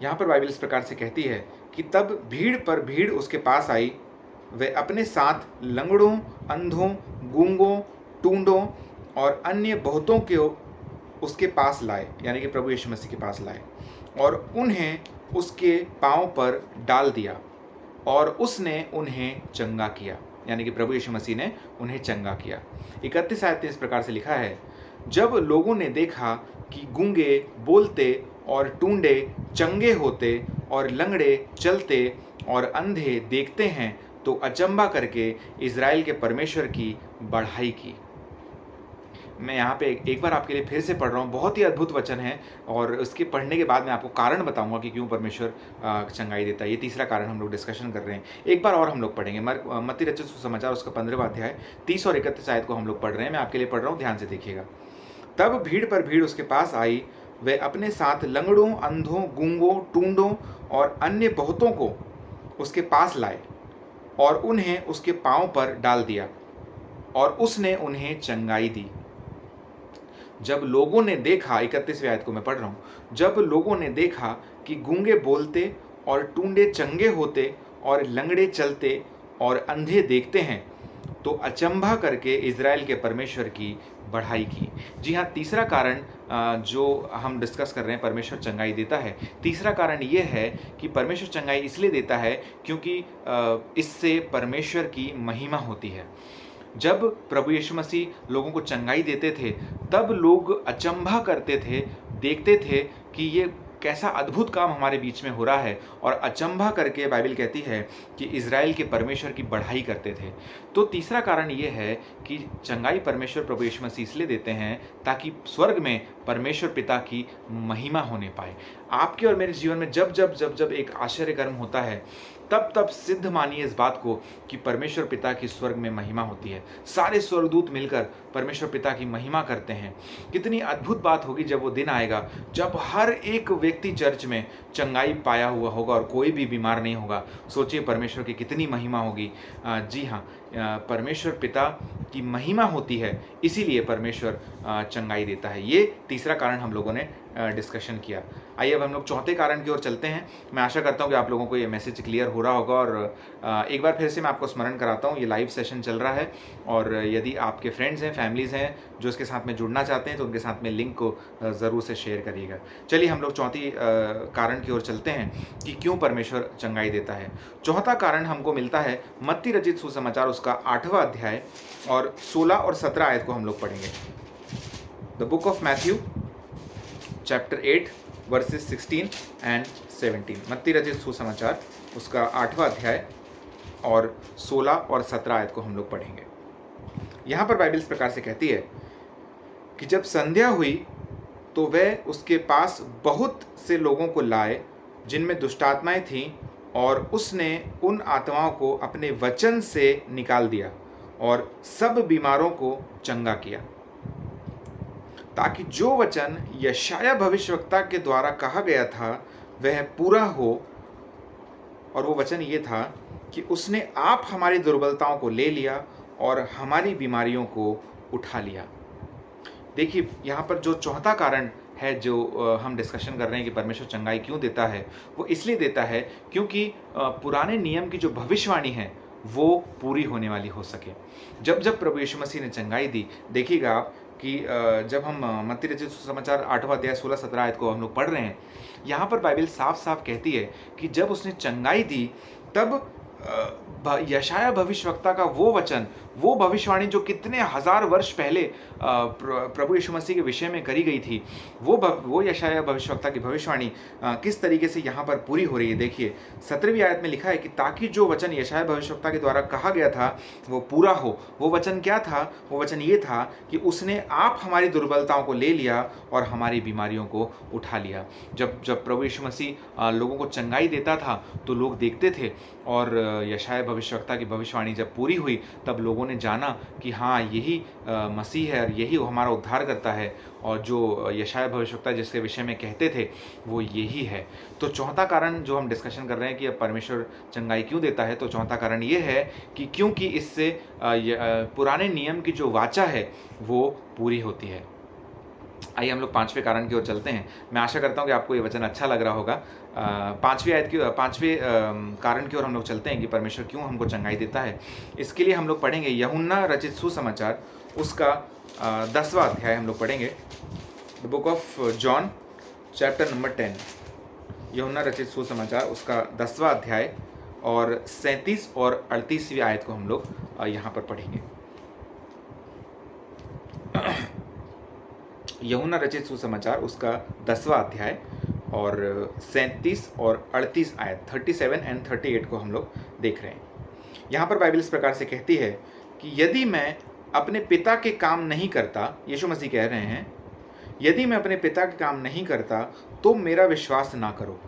यहाँ पर बाइबल इस प्रकार से कहती है कि तब भीड़ पर भीड़ उसके पास आई, वे अपने साथ लंगड़ों, अंधों, गूंगों, टूंडों और अन्य बहुतों के उसके पास लाए, यानी कि प्रभु यीशु मसीह के पास लाए, और उन्हें उसके पांव पर डाल दिया और उसने उन्हें चंगा किया, यानी कि प्रभु यीशु मसीह ने उन्हें चंगा किया। 31 आयत में इस प्रकार से लिखा है, जब लोगों ने देखा कि गूंगे बोलते और टूंडे चंगे होते और लंगड़े चलते और अंधे देखते हैं, तो अचंभा करके इज़राइल के परमेश्वर की बढ़ाई की। मैं यहाँ पे एक बार आपके लिए फिर से पढ़ रहा हूँ, बहुत ही अद्भुत वचन है और उसके पढ़ने के बाद मैं आपको कारण बताऊंगा कि क्यों परमेश्वर चंगाई देता है। ये तीसरा कारण हम लोग डिस्कशन कर रहे हैं। एक बार और हम लोग पढ़ेंगे मत्ती रचित सुसमाचार उसका 15वां अध्याय 30 और 31 आयत को हम लोग पढ़ रहे हैं। मैं आपके लिए पढ़ रहा हूँ, ध्यान से देखिएगा। तब भीड़ पर भीड़ उसके पास आई, वे अपने साथ लंगड़ों, अंधों, गूंगों, टूंडों और अन्य बहुतों को उसके पास लाए और उन्हें उसके पांव पर डाल दिया और उसने उन्हें चंगाई दी। जब लोगों ने देखा, 31वीं आयत को मैं पढ़ रहा हूं, जब लोगों ने देखा कि गूंगे बोलते और टूंडे चंगे होते और लंगड़े चलते और अंधे देखते हैं, तो अचंभा करके इज़राइल के परमेश्वर की बढ़ाई की। जी हाँ, तीसरा कारण जो हम डिस्कस कर रहे हैं, परमेश्वर चंगाई देता है। तीसरा कारण ये है कि परमेश्वर चंगाई इसलिए देता है क्योंकि इससे परमेश्वर की महिमा होती है। जब प्रभु यीशु मसीह लोगों को चंगाई देते थे तब लोग अचंभा करते थे, देखते थे कि ये कैसा अद्भुत काम हमारे बीच में हो रहा है, और अचंभा करके बाइबल कहती है कि इज़राइल के परमेश्वर की बढ़ाई करते थे। तो तीसरा कारण ये है कि चंगाई परमेश्वर प्रभु यीशु मसीह इसलिए देते हैं ताकि स्वर्ग में परमेश्वर पिता की महिमा होने पाए। आपके और मेरे जीवन में जब जब जब जब एक आश्चर्य कर्म होता है तब तब सिद्ध मानिए इस बात को कि परमेश्वर पिता की स्वर्ग में महिमा होती है। सारे स्वर्गदूत मिलकर परमेश्वर पिता की महिमा करते हैं। कितनी अद्भुत बात होगी जब वो दिन आएगा जब हर एक व्यक्ति चर्च में चंगाई पाया हुआ होगा और कोई भी बीमार नहीं होगा। सोचिए परमेश्वर की कितनी महिमा होगी। जी हाँ, परमेश्वर पिता की महिमा होती है, इसीलिए परमेश्वर चंगाई देता है। ये तीसरा कारण हम लोगों ने डिस्कशन किया। आइए अब हम लोग चौथे कारण की ओर चलते हैं। मैं आशा करता हूँ कि आप लोगों को ये मैसेज क्लियर हो रहा होगा। और एक बार फिर से मैं आपको स्मरण कराता हूँ, ये लाइव सेशन चल रहा है और यदि आपके फ्रेंड्स हैं, फैमिलीज़ हैं जो इसके साथ में जुड़ना चाहते हैं तो उनके साथ में लिंक को ज़रूर से शेयर करिएगा। चलिए हम लोग चौथी कारण की ओर चलते हैं कि क्यों परमेश्वर चंगाई देता है। चौथा कारण हमको मिलता है मत्ती रचित सुसमाचार उसका 8वां अध्याय और 16 और 17 आयत को हम लोग पढ़ेंगे। The book of Matthew chapter 8 versus 16 and 17। मत्ती रचित सुसमाचार उसका 8वां अध्याय और 16 और 17 आयत को हम लोग पढ़ेंगे। यहाँ पर बाइबल इस प्रकार से कहती है कि जब संध्या हुई तो वह उसके पास बहुत से लोगों को लाए जिनमें दुष्टात्माएं थीं, और उसने उन आत्माओं को अपने वचन से निकाल दिया और सब बीमारों को चंगा किया, ताकि जो वचन यशायाह भविष्यवक्ता के द्वारा कहा गया था वह पूरा हो। और वो वचन ये था कि उसने आप हमारी दुर्बलताओं को ले लिया और हमारी बीमारियों को उठा लिया। देखिए यहाँ पर जो चौथा कारण है जो हम डिस्कशन कर रहे हैं कि परमेश्वर चंगाई क्यों देता है, वो इसलिए देता है क्योंकि पुराने नियम की जो भविष्यवाणी है वो पूरी होने वाली हो सके। जब जब प्रभु यीशु मसीह ने चंगाई दी, देखिएगा आप कि जब हम मत्ती रचित सुसमाचार 8वां अध्याय 16-17 आयत को हम लोग पढ़ रहे हैं, यहाँ पर बाइबल साफ साफ कहती है कि जब उसने चंगाई दी तब यशाया भविष्यवक्ता का वो वचन, वो भविष्यवाणी जो कितने हजार वर्ष पहले प्रभु यीशु मसीह के विषय में करी गई थी, वो यशाया भविष्यवक्ता की भविष्यवाणी किस तरीके से यहाँ पर पूरी हो रही है। देखिए 17वीं आयत में लिखा है कि ताकि जो वचन यशाया भविष्यवक्ता के द्वारा कहा गया था वो पूरा हो। वो वचन क्या था? वो वचन ये था कि उसने आप हमारी दुर्बलताओं को ले लिया और हमारी बीमारियों को उठा लिया। जब प्रभु यीशु मसीह लोगों को चंगाई देता था तो लोग देखते थे, और यशाया भविष्यवक्ता की भविष्यवाणी जब पूरी हुई तब लोगों ने जाना कि हाँ, यही मसीह है और यही हमारा उद्धार करता है, और जो यशाया भविष्यवक्ता जिसके विषय में कहते थे वो यही है। तो चौथा कारण जो हम डिस्कशन कर रहे हैं कि अब परमेश्वर चंगाई क्यों देता है, तो चौथा कारण ये है कि क्योंकि इससे पुराने नियम की जो वाचा है वो पूरी होती है। आइए हम लोग 5वें कारण की ओर चलते हैं। मैं आशा करता हूँ कि आपको ये वचन अच्छा लग रहा होगा। 5वें कारण की ओर हम लोग चलते हैं कि परमेश्वर क्यों हमको चंगाई देता है। इसके लिए हम लोग पढ़ेंगे यूहन्ना रचित सुसमाचार, उसका 10वां अध्याय हम लोग पढ़ेंगे। The book of John chapter number 10, यूहन्ना रचित सुसमाचार उसका 10वां अध्याय और 37 और 38वीं आयत को हम लोग यहाँ पर पढ़ेंगे। यूहन्ना रचित सुसमाचार उसका 10वां अध्याय और 37 और 38 आयत 37 एंड 38 को हम लोग देख रहे हैं। यहाँ पर बाइबल इस प्रकार से कहती है कि यदि मैं अपने पिता के काम नहीं करता, यीशु मसीह कह रहे हैं, यदि मैं अपने पिता के काम नहीं करता तो मेरा विश्वास ना करो,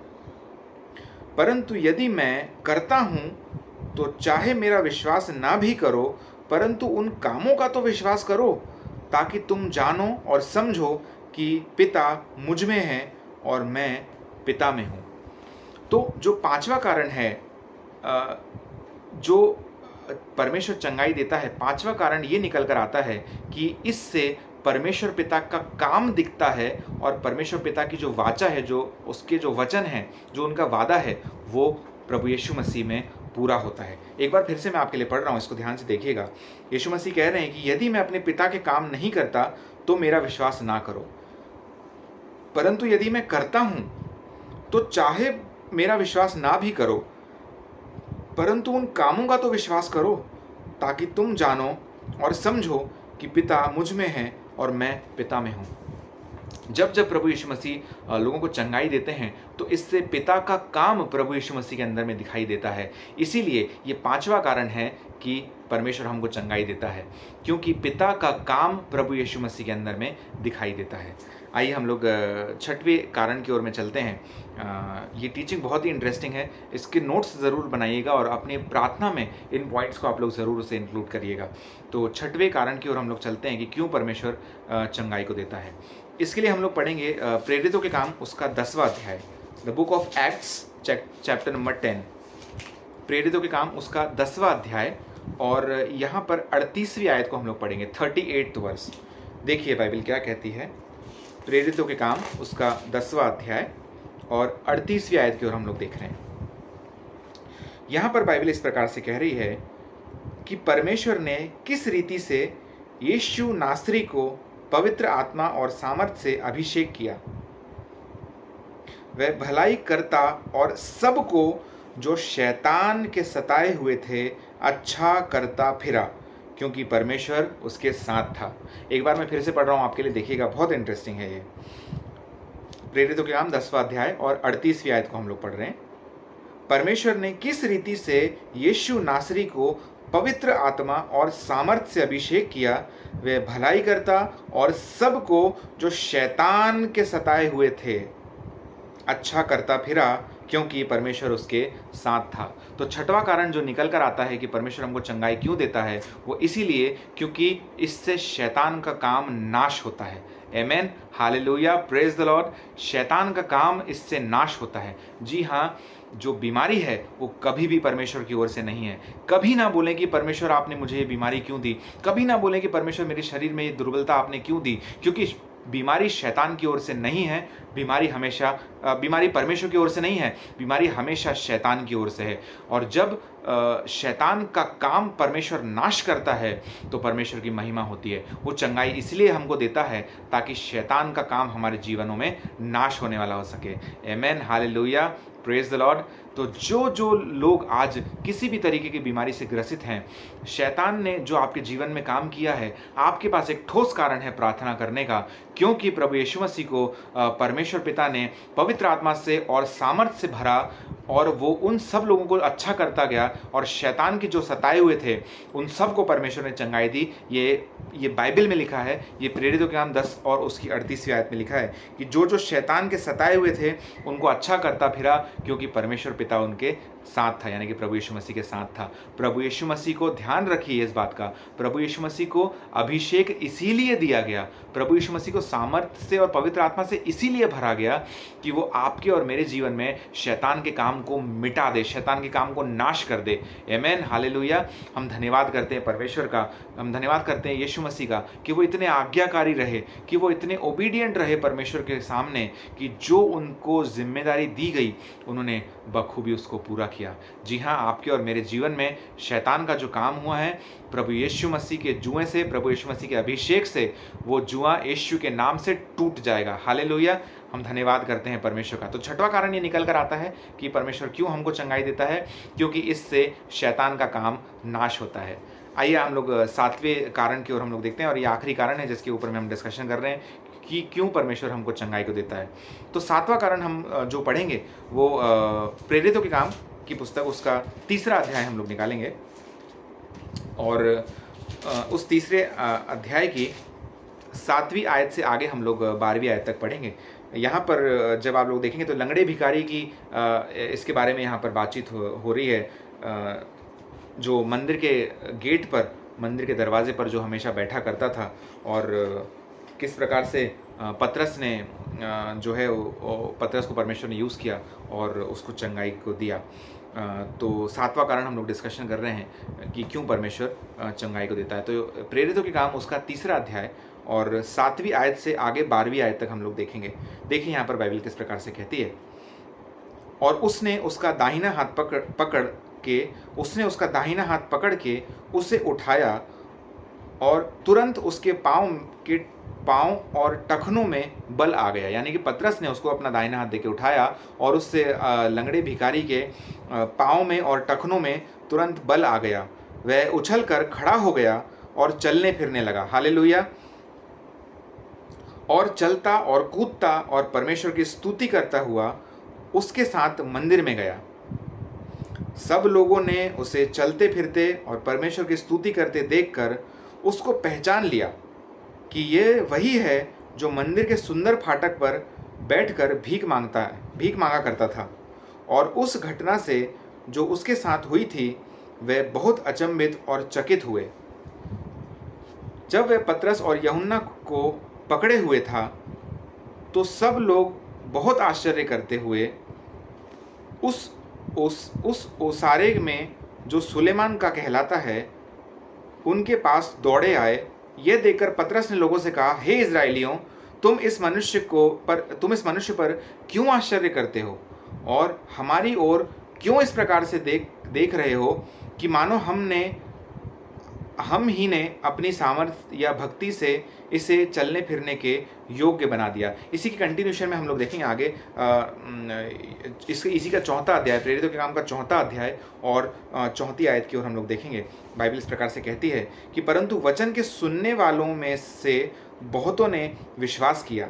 परंतु यदि मैं करता हूँ तो चाहे मेरा विश्वास ना भी करो परंतु उन कामों का तो विश्वास करो, ताकि तुम जानो और समझो कि पिता मुझ में है और मैं पिता में हूँ। तो जो 5वां कारण है जो परमेश्वर चंगाई देता है, 5वां कारण ये निकल कर आता है कि इससे परमेश्वर पिता का काम दिखता है और परमेश्वर पिता की जो वाचा है, जो उसके जो वचन है, जो उनका वादा है, वो प्रभु यीशु मसीह में पूरा होता है। एक बार फिर से मैं आपके लिए पढ़ रहा हूँ, इसको ध्यान से देखिएगा। यीशु मसीह कह रहे हैं कि यदि मैं अपने पिता के काम नहीं करता तो मेरा विश्वास ना करो, परंतु यदि मैं करता हूँ तो चाहे मेरा विश्वास ना भी करो परंतु उन कामों का तो विश्वास करो, ताकि तुम जानो और समझो कि पिता मुझ में है और मैं पिता में हूँ। जब जब प्रभु यीशु मसीह लोगों को चंगाई देते हैं तो इससे पिता का काम प्रभु यीशु मसीह के अंदर में दिखाई देता है। इसीलिए ये 5वां कारण है कि परमेश्वर हमको चंगाई देता है, क्योंकि पिता का काम प्रभु यीशु मसीह के अंदर में दिखाई देता है। आइए हम लोग 6वें कारण की ओर में चलते हैं। ये टीचिंग बहुत ही इंटरेस्टिंग है, इसके नोट्स ज़रूर बनाइएगा और अपनी प्रार्थना में इन पॉइंट्स को आप लोग ज़रूर उसे इंक्लूड करिएगा। तो 6वें कारण की ओर हम लोग चलते हैं कि क्यों परमेश्वर चंगाई को देता है। इसके लिए हम लोग पढ़ेंगे प्रेरितों के काम उसका 10वां अध्याय, the book of acts chapter number 10, प्रेरितों के काम उसका 10वां अध्याय और यहाँ पर 38वीं आयत को हम लोग पढ़ेंगे, 38th वर्स। देखिए बाइबल क्या कहती है। प्रेरितों के काम उसका 10वां अध्याय और 38वीं आयत की ओर हम लोग देख रहे हैं। यहाँ पर बाइबल इस प्रकार से कह रही है कि परमेश्वर ने किस रीति से यीशु नासरी को पवित्र आत्मा और सामर्थ से अभिषेक किया, वह भलाई करता और सबको जो शैतान के सताए हुए थे अच्छा करता फिरा, क्योंकि परमेश्वर उसके साथ था। एक बार मैं फिर से पढ़ रहा हूँ आपके लिए, देखिएगा, बहुत इंटरेस्टिंग है ये। प्रेरितों के काम 10वां अध्याय और 38वीं आयत को हम लोग पढ़ रहे हैं। परमेश्वर ने किस रीति से यीशु नासरी को पवित्र आत्मा और सामर्थ से अभिषेक किया, वह भलाई करता और सबको जो शैतान के सताए हुए थे अच्छा करता फिरा, क्योंकि परमेश्वर उसके साथ था। तो 6वां कारण जो निकल कर आता है कि परमेश्वर हमको चंगाई क्यों देता है, वो इसीलिए क्योंकि इससे शैतान का काम नाश होता है। आमेन, हालेलुया, प्रेज द लॉर्ड। शैतान का काम इससे नाश होता है। जी हाँ, जो बीमारी है वो कभी भी परमेश्वर की ओर से नहीं है। कभी ना बोलें कि परमेश्वर आपने मुझे ये बीमारी क्यों दी, कभी ना बोलें कि परमेश्वर मेरे शरीर में ये दुर्बलता आपने क्यों दी, क्योंकि बीमारी शैतान की ओर से नहीं है। बीमारी परमेश्वर की ओर से नहीं है, बीमारी हमेशा शैतान की ओर से है। और जब शैतान का काम परमेश्वर नाश करता है तो परमेश्वर की महिमा होती है। वो चंगाई इसलिए हमको देता है ताकि शैतान का काम हमारे जीवनों में नाश होने वाला हो सके। आमेन, हालेलुया, प्रेज द लॉर्ड। तो जो लोग आज किसी भी तरीके की बीमारी से ग्रसित हैं, शैतान ने जो आपके जीवन में काम किया है, आपके पास एक ठोस कारण है प्रार्थना करने का, क्योंकि प्रभु यीशु मसीह को परमेश्वर पिता ने पवित्र आत्मा से और सामर्थ से भरा और वो उन सब लोगों को अच्छा करता गया और शैतान के जो सताए हुए थे उन सब को परमेश्वर ने चंगाई दी। ये बाइबल में लिखा है, ये प्रेरितों के काम 10 और उसकी 38वीं आयत में लिखा है कि जो शैतान के सताए हुए थे उनको अच्छा करता फिरा, क्योंकि परमेश्वर पिता उनके साथ था, यानी कि प्रभु यीशु मसीह के साथ था। प्रभु यीशु मसीह को ध्यान रखिए इस बात का, प्रभु यीशु मसीह को अभिषेक इसीलिए दिया गया, प्रभु यीशु मसीह को सामर्थ्य से और पवित्र आत्मा से इसीलिए भरा गया कि वो आपके और मेरे जीवन में शैतान के काम को मिटा दे, शैतान के काम को नाश कर दे। आमेन, हालेलुया। हम धन्यवाद करते हैं परमेश्वर का, हम धन्यवाद करते हैं यीशु मसीह का कि वो इतने आज्ञाकारी रहे, कि वो इतने ओबीडियंट रहे परमेश्वर के सामने, कि जो उनको जिम्मेदारी दी गई उन्होंने बखूबी उसको पूरा किया। जी हाँ, आपके और मेरे जीवन में शैतान का जो काम हुआ है, प्रभु यीशु मसीह के जुए से, प्रभु यीशु मसीह के अभिषेक से वो जुआ यीशु के नाम से टूट जाएगा। हालेलुया, हम धन्यवाद करते हैं परमेश्वर का। तो छठवां कारण ये निकल कर आता है कि परमेश्वर क्यों हमको चंगाई देता है, क्योंकि इससे शैतान का काम नाश होता है। आइए हम लोग सातवें कारण की ओर हम लोग देखते हैं, और ये आखिरी कारण है जिसके ऊपर में हम डिस्कशन कर रहे हैं कि क्यों परमेश्वर हमको चंगाई को देता है। तो सातवां कारण हम जो पढ़ेंगे वो प्रेरितों के काम की पुस्तक, उसका 3रा अध्याय हम लोग निकालेंगे, और उस 3रे अध्याय की 7वीं आयत से आगे हम लोग 12वीं आयत तक पढ़ेंगे। यहाँ पर जब आप लोग देखेंगे तो लंगड़े भिखारी की इसके बारे में यहाँ पर बातचीत हो रही है, जो मंदिर के गेट पर, मंदिर के दरवाजे पर जो हमेशा बैठा करता था, और किस प्रकार से पतरस ने जो है पतरस को परमेश्वर ने यूज़ किया और उसको चंगाई को दिया। तो सातवां कारण हम लोग डिस्कशन कर रहे हैं कि क्यों परमेश्वर चंगाई को देता है। तो प्रेरितों के काम उसका 3रा अध्याय और 7वीं आयत से आगे 12वीं आयत तक हम लोग देखेंगे। देखिए यहाँ पर बाइबल किस प्रकार से कहती है, और उसने उसका दाहिना हाथ पकड़ के उसे उठाया, और तुरंत उसके पाँव और टखनों में बल आ गया। यानी कि पतरस ने उसको अपना दाहिना हाथ देके उठाया और उससे लंगड़े भिखारी के पाँव में और टखनों में तुरंत बल आ गया। वह उछल कर खड़ा हो गया और चलने फिरने लगा। हालेलुया। और चलता और कूदता और परमेश्वर की स्तुति करता हुआ उसके साथ मंदिर में गया। सब लोगों ने उसे चलते फिरते और परमेश्वर की स्तुति करते देखकर उसको पहचान लिया कि ये वही है जो मंदिर के सुंदर फाटक पर बैठकर भीख मांगा करता था। और उस घटना से जो उसके साथ हुई थी वे बहुत अचंभित और चकित हुए। जब वह पतरस और यूहन्ना को पकड़े हुए था तो सब लोग बहुत आश्चर्य करते हुए उस ओसारे में जो सुलेमान का कहलाता है उनके पास दौड़े आए। यह देखकर पतरस ने लोगों से कहा, हे इज़राइलियों, तुम इस मनुष्य पर क्यों आश्चर्य करते हो और हमारी ओर क्यों इस प्रकार से देख रहे हो कि मानो हम ही ने अपनी सामर्थ्य या भक्ति से इसे चलने फिरने के योग्य बना दिया। इसी की कंटिन्यूशन में हम लोग देखेंगे आगे इसी का 4था अध्याय, प्रेरितों के काम का 4था अध्याय और 4वीं आयत की ओर हम लोग देखेंगे। बाइबल इस प्रकार से कहती है कि परंतु वचन के सुनने वालों में से बहुतों ने विश्वास किया।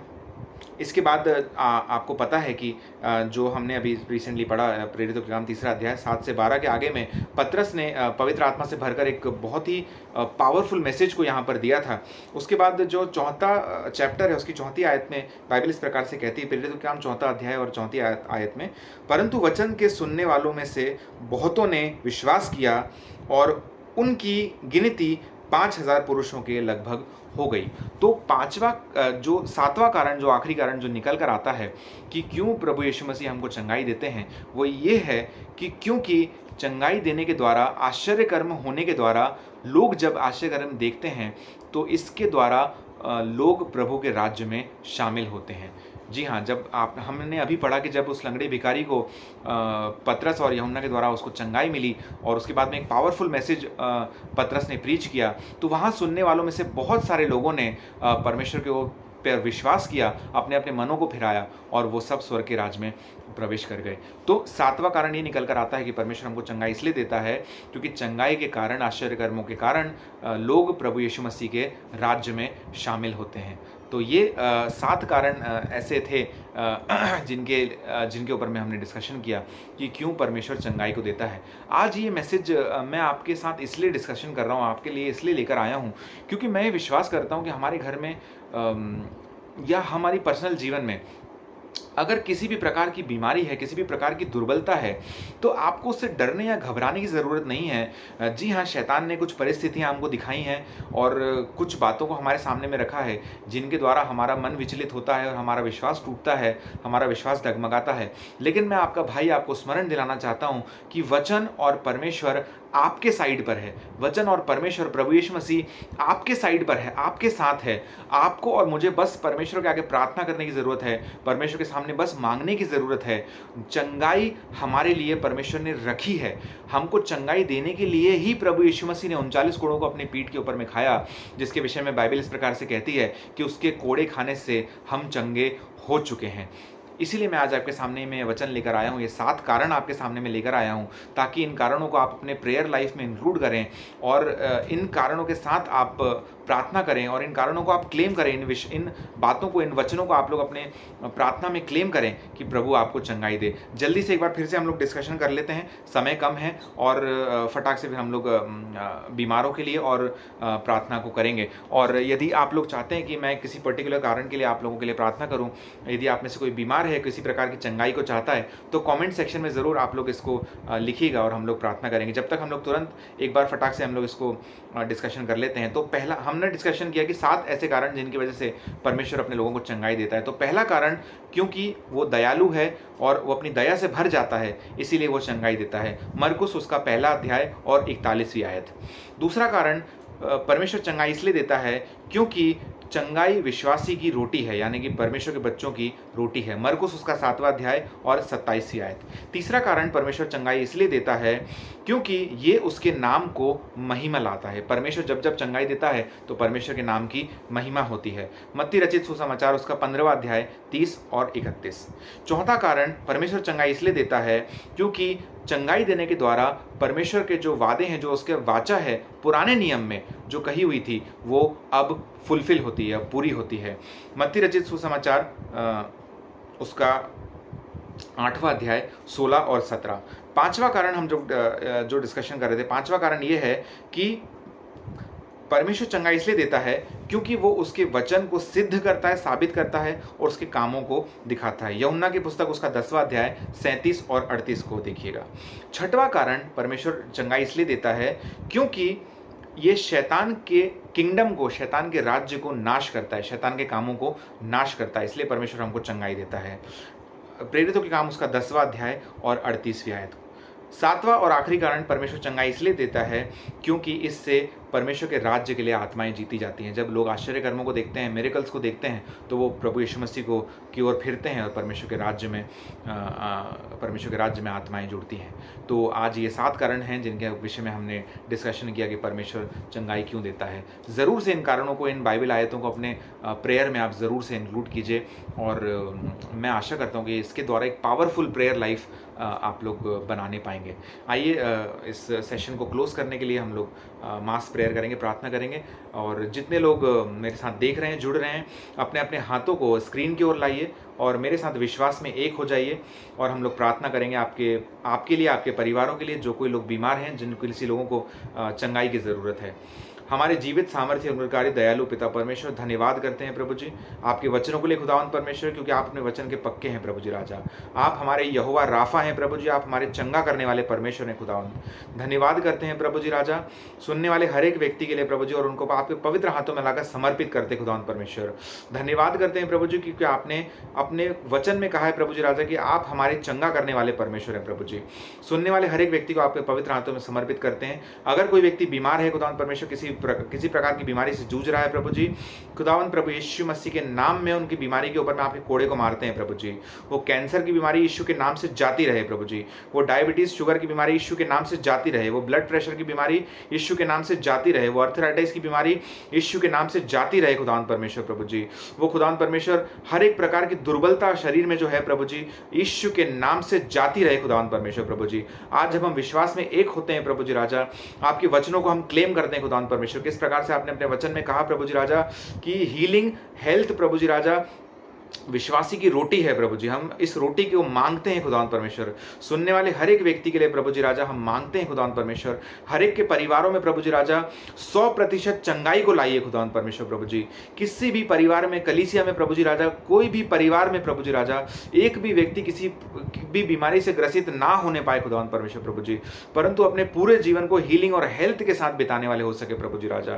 इसके बाद आपको पता है कि जो हमने अभी रिसेंटली पढ़ा प्रेरितों के काम 3रा अध्याय 7 से 12 के आगे में पतरस ने पवित्र आत्मा से भरकर एक बहुत ही पावरफुल मैसेज को यहाँ पर दिया था। उसके बाद जो 4था चैप्टर है उसकी 4वीं आयत में बाइबल इस प्रकार से कहती है, प्रेरितों के काम 4था अध्याय और 4वीं आयत में, परंतु वचन के सुनने वालों में से बहुतों ने विश्वास किया और उनकी गिनती 5000 पुरुषों के लगभग हो गई। तो 7वां कारण, जो आखिरी कारण जो निकल कर आता है कि क्यों प्रभु यीशु मसीह हमको चंगाई देते हैं, वो ये है कि क्योंकि चंगाई देने के द्वारा, आश्चर्य कर्म होने के द्वारा, लोग जब आश्चर्य कर्म देखते हैं तो इसके द्वारा लोग प्रभु के राज्य में शामिल होते हैं। जी हाँ, जब आप हमने अभी पढ़ा कि जब उस लंगड़े भिखारी को पतरस और यूहन्ना के द्वारा उसको चंगाई मिली और उसके बाद में एक पावरफुल मैसेज पतरस ने प्रीच किया, तो वहाँ सुनने वालों में से बहुत सारे लोगों ने परमेश्वर के पर विश्वास किया, अपने अपने मनों को फिराया और वो सब स्वर्ग के राज में प्रवेश कर गए। तो सातवां कारण ये निकल कर आता है कि परमेश्वर हमको चंगाई इसलिए देता है क्योंकि चंगाई के कारण, आश्चर्य कर्मों के कारण लोग प्रभु यीशु मसीह के राज्य में शामिल होते हैं। तो ये 7 कारण ऐसे थे जिनके ऊपर में हमने डिस्कशन किया कि क्यों परमेश्वर चंगाई को देता है। आज ये मैसेज मैं आपके साथ इसलिए डिस्कशन कर रहा हूँ, आपके लिए इसलिए लेकर आया हूँ क्योंकि मैं विश्वास करता हूँ कि हमारे घर में या हमारी पर्सनल जीवन में अगर किसी भी प्रकार की बीमारी है, किसी भी प्रकार की दुर्बलता है, तो आपको उससे डरने या घबराने की ज़रूरत नहीं है। जी हाँ, शैतान ने कुछ परिस्थितियाँ हमको दिखाई हैं और कुछ बातों को हमारे सामने में रखा है जिनके द्वारा हमारा मन विचलित होता है और हमारा विश्वास टूटता है, हमारा विश्वास डगमगाता है। लेकिन मैं आपका भाई आपको स्मरण दिलाना चाहता हूँ कि वचन और परमेश्वर आपके साइड पर है। वचन और परमेश्वर प्रभु यीशु मसीह आपके साइड पर है, आपके साथ है। आपको और मुझे बस परमेश्वर के आगे प्रार्थना करने की ज़रूरत है, परमेश्वर के सामने बस मांगने की ज़रूरत है। चंगाई हमारे लिए परमेश्वर ने रखी है। हमको चंगाई देने के लिए ही प्रभु यीशु मसीह ने 39 कोड़ों को अपनी पीठ के ऊपर में खाया, जिसके विषय में बाइबल इस प्रकार से कहती है कि उसके कोड़े खाने से हम चंगे हो चुके हैं। इसीलिए मैं आज आपके सामने में वचन लेकर आया हूँ, ये 7 कारण आपके सामने में लेकर आया हूँ ताकि इन कारणों को आप अपने प्रेयर लाइफ में इंक्लूड करें और इन कारणों के साथ आप प्रार्थना करें और इन कारणों को आप क्लेम करें, इन बातों को, इन वचनों को आप लोग अपने प्रार्थना में क्लेम करें कि प्रभु आपको चंगाई दे। जल्दी से एक बार फिर से हम लोग डिस्कशन कर लेते हैं, समय कम है और फटाक से फिर हम लोग बीमारों के लिए और प्रार्थना को करेंगे। और यदि आप लोग चाहते हैं कि मैं किसी पर्टिकुलर कारण के लिए आप लोगों के लिए प्रार्थना करूं, यदि आप में से कोई बीमार है, किसी प्रकार की चंगाई को चाहता है, तो कमेंट सेक्शन में ज़रूर आप लोग इसको लिखिएगा और हम लोग प्रार्थना करेंगे। जब तक हम लोग तुरंत एक बार फटाक से हम लोग इसको डिस्कशन कर लेते हैं। तो पहला हमने डिस्कशन किया कि 7 ऐसे कारण जिनकी वजह से परमेश्वर अपने लोगों को चंगाई देता है। तो पहला कारण, क्योंकि वो दयालु है और वो अपनी दया से भर जाता है, इसीलिए वो चंगाई देता है। मरकुस उसका 1 अध्याय और 41वीं आयत। दूसरा कारण, परमेश्वर चंगाई इसलिए देता है क्योंकि चंगाई विश्वासी की रोटी है, यानी कि परमेश्वर के बच्चों की रोटी है। मरकुस उसका 7वां अध्याय और 27वीं आयत। तीसरा कारण, परमेश्वर चंगाई इसलिए देता है क्योंकि ये उसके नाम को महिमा लाता है। परमेश्वर जब जब चंगाई देता है तो परमेश्वर के नाम की महिमा होती है। मत्ती रचित सुसमाचार उसका 15वां अध्याय 30 और 31। चौथा कारण, परमेश्वर चंगाई इसलिए देता है क्योंकि चंगाई देने के द्वारा परमेश्वर के जो वादे हैं, जो उसके वाचा है पुराने नियम में जो कही हुई थी, वो अब फुलफिल होती है, पूरी होती है। मत्ती रचित सुसमाचार उसका 8वां अध्याय 16 और 17। पांचवा कारण हम जो डिस्कशन कर रहे थे, पांचवा कारण ये है कि परमेश्वर चंगाई इसलिए देता है क्योंकि वो उसके वचन को सिद्ध करता है, साबित करता है और उसके कामों को दिखाता है। यूहन्ना की पुस्तक उसका 10वां अध्याय 37 और 38 को देखिएगा। छठवां कारण, परमेश्वर चंगाई इसलिए देता है क्योंकि ये शैतान के किंगडम को, शैतान के राज्य को नाश करता है, शैतान के कामों को नाश करता है, इसलिए परमेश्वर हमको चंगाई देता है। प्रेरितों के काम उसका 10वां अध्याय और 38वीं आयत। सातवां और आखिरी कारण, परमेश्वर चंगाई इसलिए देता है क्योंकि इससे परमेश्वर के राज्य के लिए आत्माएं जीती जाती हैं। जब लोग आश्चर्य कर्मों को देखते हैं, मिरेकल्स को देखते हैं, तो वो प्रभु यीशु मसीह को की ओर फिरते हैं और परमेश्वर के राज्य में आत्माएं जुड़ती हैं। तो आज ये 7 कारण हैं जिनके विषय में हमने डिस्कशन किया कि परमेश्वर चंगाई क्यों देता है। ज़रूर से इन कारणों को, इन बाइबल आयतों को अपने प्रेयर में आप ज़रूर से इंक्लूड कीजिए और मैं आशा करता हूँ कि इसके द्वारा एक पावरफुल प्रेयर लाइफ आप लोग बनाने पाएंगे। आइए इस सेशन को क्लोज करने के लिए हम लोग मास प्रेयर करेंगे, प्रार्थना करेंगे। और जितने लोग मेरे साथ देख रहे हैं, जुड़ रहे हैं, अपने अपने हाथों को स्क्रीन की ओर लाइए और मेरे साथ विश्वास में एक हो जाइए और हम लोग प्रार्थना करेंगे आपके लिए, आपके परिवारों के लिए, जो कोई लोग बीमार हैं, जिन किसी लोगों को चंगाई की ज़रूरत है। हमारे जीवित सामर्थ्य अनुग्रहकारी दयालु पिता परमेश्वर, धन्यवाद करते हैं प्रभु जी आपके वचनों के लिए खुदावंद परमेश्वर, क्योंकि आप अपने वचन के पक्के हैं प्रभु जी राजा। आप हमारे यहोवा राफा हैं प्रभु जी, आप हमारे चंगा करने वाले परमेश्वर हैं खुदावंद। धन्यवाद करते हैं प्रभु जी राजा सुनने वाले हर एक व्यक्ति के लिए प्रभु जी, और उनको आपके पवित्र हाथों में लाकर समर्पित करते खुदावंद परमेश्वर। धन्यवाद करते हैं प्रभु जी क्योंकि आपने अपने वचन में कहा है प्रभु जी राजा कि आप हमारे चंगा करने वाले परमेश्वर हैं प्रभु जी। सुनने वाले हर एक व्यक्ति को आपके पवित्र हाथों में समर्पित करते हैं। अगर कोई व्यक्ति बीमार है खुदावंद परमेश्वर, किसी प्रकार की बीमारी से जूझ रहा है प्रभु जी, खुदावंद प्रभु यीशु मसीह के नाम में उनकी बीमारी के ऊपर में आपके कोड़े को मारते हैं प्रभु जी। वो कैंसर की बीमारी यीशु के नाम से जाती रहे प्रभु जी। वो डायबिटीज शुगर की बीमारी यीशु के नाम से जाती रहे। वो ब्लड प्रेशर की बीमारी यीशु के नाम से जाती रहे। वो अर्थराइटिस की बीमारी यीशु के नाम से जाती रहे खुदावंद परमेश्वर प्रभु जी। वो खुदावंद परमेश्वर हर एक प्रकार की दुर्बलता शरीर में जो है प्रभु जी, यीशु के नाम से जाती रहे खुदावंद परमेश्वर प्रभु जी। आज जब हम विश्वास में एक होते हैं प्रभु जी राजा, आपके वचनों को हम क्लेम करते हैं खुदावंद परमेश्वर। किस प्रकार से आपने अपने वचन में कहा प्रभु जी राजा कि हीलिंग हेल्थ प्रभु जी राजा विश्वासी की रोटी है प्रभु जी। हम इस रोटी को मांगते हैं खुदावंद परमेश्वर। सुनने वाले हर एक व्यक्ति के लिए प्रभु जी राजा हम मांगते हैं खुदावंद परमेश्वर। हर एक के परिवारों में प्रभु जी राजा 100% चंगाई को लाइए खुदावंद परमेश्वर प्रभु जी। किसी भी परिवार में, कलीसिया में प्रभु जी राजा, कोई भी परिवार में प्रभु जी राजा, एक भी व्यक्ति किसी भी बीमारी से ग्रसित ना होने पाए खुदावंद परमेश्वर प्रभु जी, परंतु अपने पूरे जीवन को हीलिंग और हेल्थ के साथ बिताने वाले हो सके प्रभु जी राजा।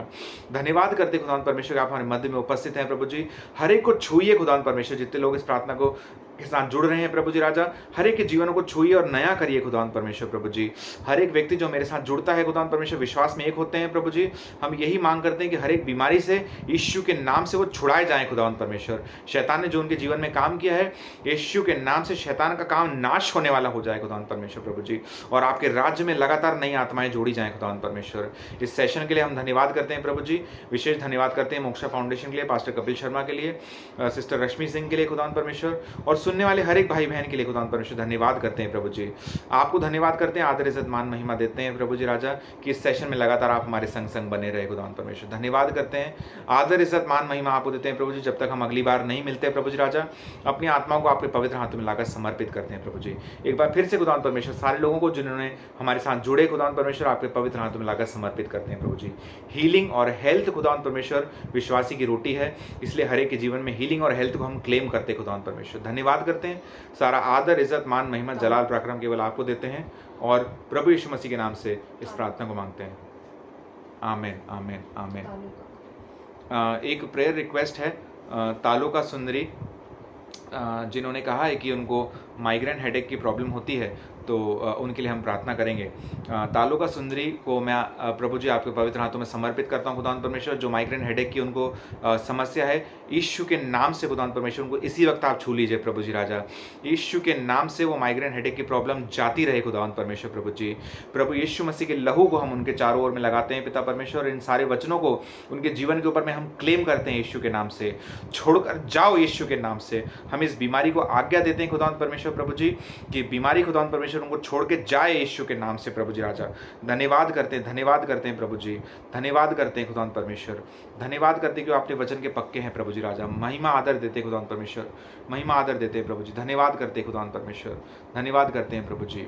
धन्यवाद करते खुदावंद परमेश्वर, आप हमारे मध्य में उपस्थित हैं प्रभु जी। हर एक को छूइए खुदावंद परमेश्वर। जितने लोग इस प्रार्थना को के साथ जुड़ रहे हैं प्रभु जी राजा, हर एक के जीवनों को छूइए और नया करिए खुदावंद परमेश्वर प्रभु जी। हर एक व्यक्ति जो मेरे साथ जुड़ता है खुदावंद परमेश्वर, विश्वास में एक होते हैं प्रभु जी, हम यही मांग करते हैं कि हर एक बीमारी से यीशु के नाम से वो छुड़ाए जाएं खुदावंद परमेश्वर। शैतान ने जो उनके जीवन में काम किया है, यीशु के नाम से शैतान का काम नाश होने वाला हो जाए खुदावंद परमेश्वर प्रभु जी, और आपके राज्य में लगातार नई आत्माएं जोड़ी जाएं खुदावंद परमेश्वर। इस सेशन के लिए हम धन्यवाद करते हैं प्रभु जी। विशेष धन्यवाद करते हैं मोक्षा फाउंडेशन के लिए, पास्टर कपिल शर्मा के लिए, सिस्टर रश्मि सिंह के लिए खुदावंद परमेश्वर, और सुनने वाले हर एक भाई बहन के लिए खुदावंद परमेश्वर धन्यवाद करते हैं प्रभु जी। आपको धन्यवाद करते हैं, आदर इज्जत मान महिमा देते हैं प्रभु जी राजा कि इस सेशन में लगातार आप हमारे संग संग बने रहे खुदावंद परमेश्वर। धन्यवाद करते हैं, आदर इज्जत मान महिमा आपको देते हैं प्रभु जी। जब तक हम अगली बार नहीं मिलते प्रभु जी राजा, अपनी आत्माओं को आपके पवित्र हाथों में लाकर समर्पित करते हैं प्रभु जी। एक बार फिर से खुदावंद परमेश्वर सारे लोगों को जिन्होंने हमारे साथ जुड़े खुदावंद परमेश्वर, आपके पवित्र हाथों में लाकर समर्पित करते हैं प्रभु जी। हीलिंग और हेल्थ खुदावंद परमेश्वर विश्वासी की रोटी है, इसलिए हर एक के जीवन में हीलिंग और हेल्थ को हम क्लेम करते हैं खुदावंद परमेश्वर। धन्यवाद करते हैं, सारा आदर इज्जत मान महिमा जलाल पराक्रम केवल आपको देते हैं, और प्रभु यीशु मसीह के नाम से इस प्रार्थना को मांगते हैं। आमीन आमीन आमीन। एक प्रेयर रिक्वेस्ट है तालुका सुंदरी, जिन्होंने कहा है कि उनको माइग्रेन हेडेक की प्रॉब्लम होती है, तो उनके लिए हम प्रार्थना करेंगे। तालुका सुंदरी को मैं प्रभु जी आपके पवित्र हाथों में समर्पित करता हूँ खुदावंद परमेश्वर। जो माइग्रेन हेडेक की उनको समस्या है, यीशु के नाम से खुदावंद परमेश्वर उनको इसी वक्त आप छू लीजिए प्रभु जी राजा। यीशु के नाम से वो माइग्रेन हेडेक की प्रॉब्लम जाती रहे खुदावंद परमेश्वर प्रभु जी। प्रभु यीशु मसीह के लहू को हम उनके चारों ओर में लगाते हैं पिता परमेश्वर। इन सारे वचनों को उनके जीवन के ऊपर में हम क्लेम करते हैं यीशु के नाम से। छोड़कर जाओ यीशु के नाम से। हम इस बीमारी को आज्ञा देते हैं खुदावंद परमेश्वर प्रभु जी कि बीमारी खुदावंद परमेश्वर उनको छोड़ के जाए यीशु के नाम से प्रभु जी राजा। धन्यवाद करते हैं प्रभु जी, धन्यवाद करते हैं खुदावंद परमेश्वर, धन्यवाद करते हैं कि आपने वचन के पक्के हैं प्रभु जी राजा। महिमा आदर देते हैं खुदावंद परमेश्वर, महिमा आदर देते हैं प्रभु जी। धन्यवाद करते हैं खुदावंद परमेश्वर, धन्यवाद करते हैं प्रभु जी,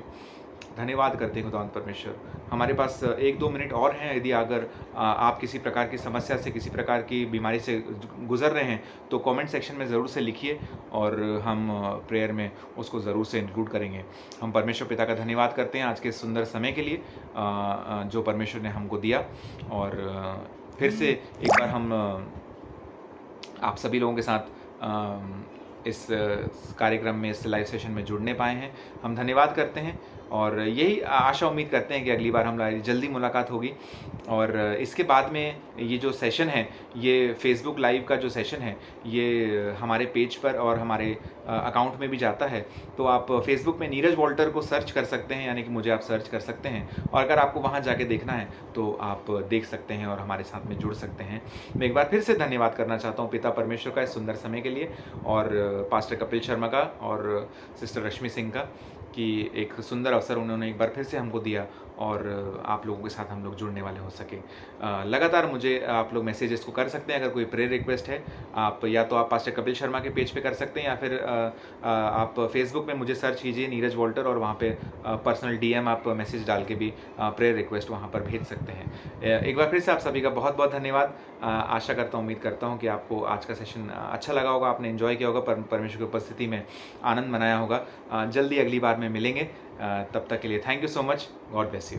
धन्यवाद करते हैं खुदावंद परमेश्वर। हमारे पास 1-2 मिनट और हैं। यदि अगर आप किसी प्रकार की समस्या से, किसी प्रकार की बीमारी से गुजर रहे हैं, तो कमेंट सेक्शन में ज़रूर से लिखिए और हम प्रेयर में उसको ज़रूर से इंक्लूड करेंगे। हम परमेश्वर पिता का धन्यवाद करते हैं आज के सुंदर समय के लिए जो परमेश्वर ने हमको दिया। और फिर से एक बार हम आप सभी लोगों के साथ इस कार्यक्रम में, इस लाइव सेशन में जुड़ने पाए हैं। हम धन्यवाद करते हैं और यही आशा उम्मीद करते हैं कि अगली बार हमारी जल्दी मुलाकात होगी। और इसके बाद में ये जो सेशन है, ये फेसबुक लाइव का जो सेशन है, ये हमारे पेज पर और हमारे अकाउंट में भी जाता है। तो आप फेसबुक में नीरज वॉल्टर को सर्च कर सकते हैं, यानी कि मुझे आप सर्च कर सकते हैं, और अगर आपको वहाँ जाके देखना है तो आप देख सकते हैं और हमारे साथ में जुड़ सकते हैं। मैं एक बार फिर से धन्यवाद करना चाहता हूँ पिता परमेश्वर का इस सुंदर समय के लिए, और पास्टर कपिल शर्मा का और सिस्टर रश्मि सिंह का, कि एक सुंदर अवसर उन्होंने एक बार फिर से हमको दिया और आप लोगों के साथ हम लोग जुड़ने वाले हो सके। लगातार मुझे आप लोग मैसेजेस को कर सकते हैं। अगर कोई प्रेयर रिक्वेस्ट है, आप या तो आप पास्टर कपिल शर्मा के पेज पे कर सकते हैं, या फिर आप फेसबुक में मुझे सर्च कीजिए नीरज वॉल्टर, और वहाँ पे पर्सनल DM आप मैसेज डाल के भी प्रेयर रिक्वेस्ट वहाँ पर भेज सकते हैं। एक बार फिर से आप सभी का बहुत बहुत धन्यवाद। आशा करता हूँ, उम्मीद करता हूँ कि आपको आज का सेशन अच्छा लगा होगा, आपने एंजॉय किया होगा, परमेश्वर की उपस्थिति में आनंद मनाया होगा। जल्दी अगली बार में मिलेंगे, तब तक के लिए thank you so much. God bless you.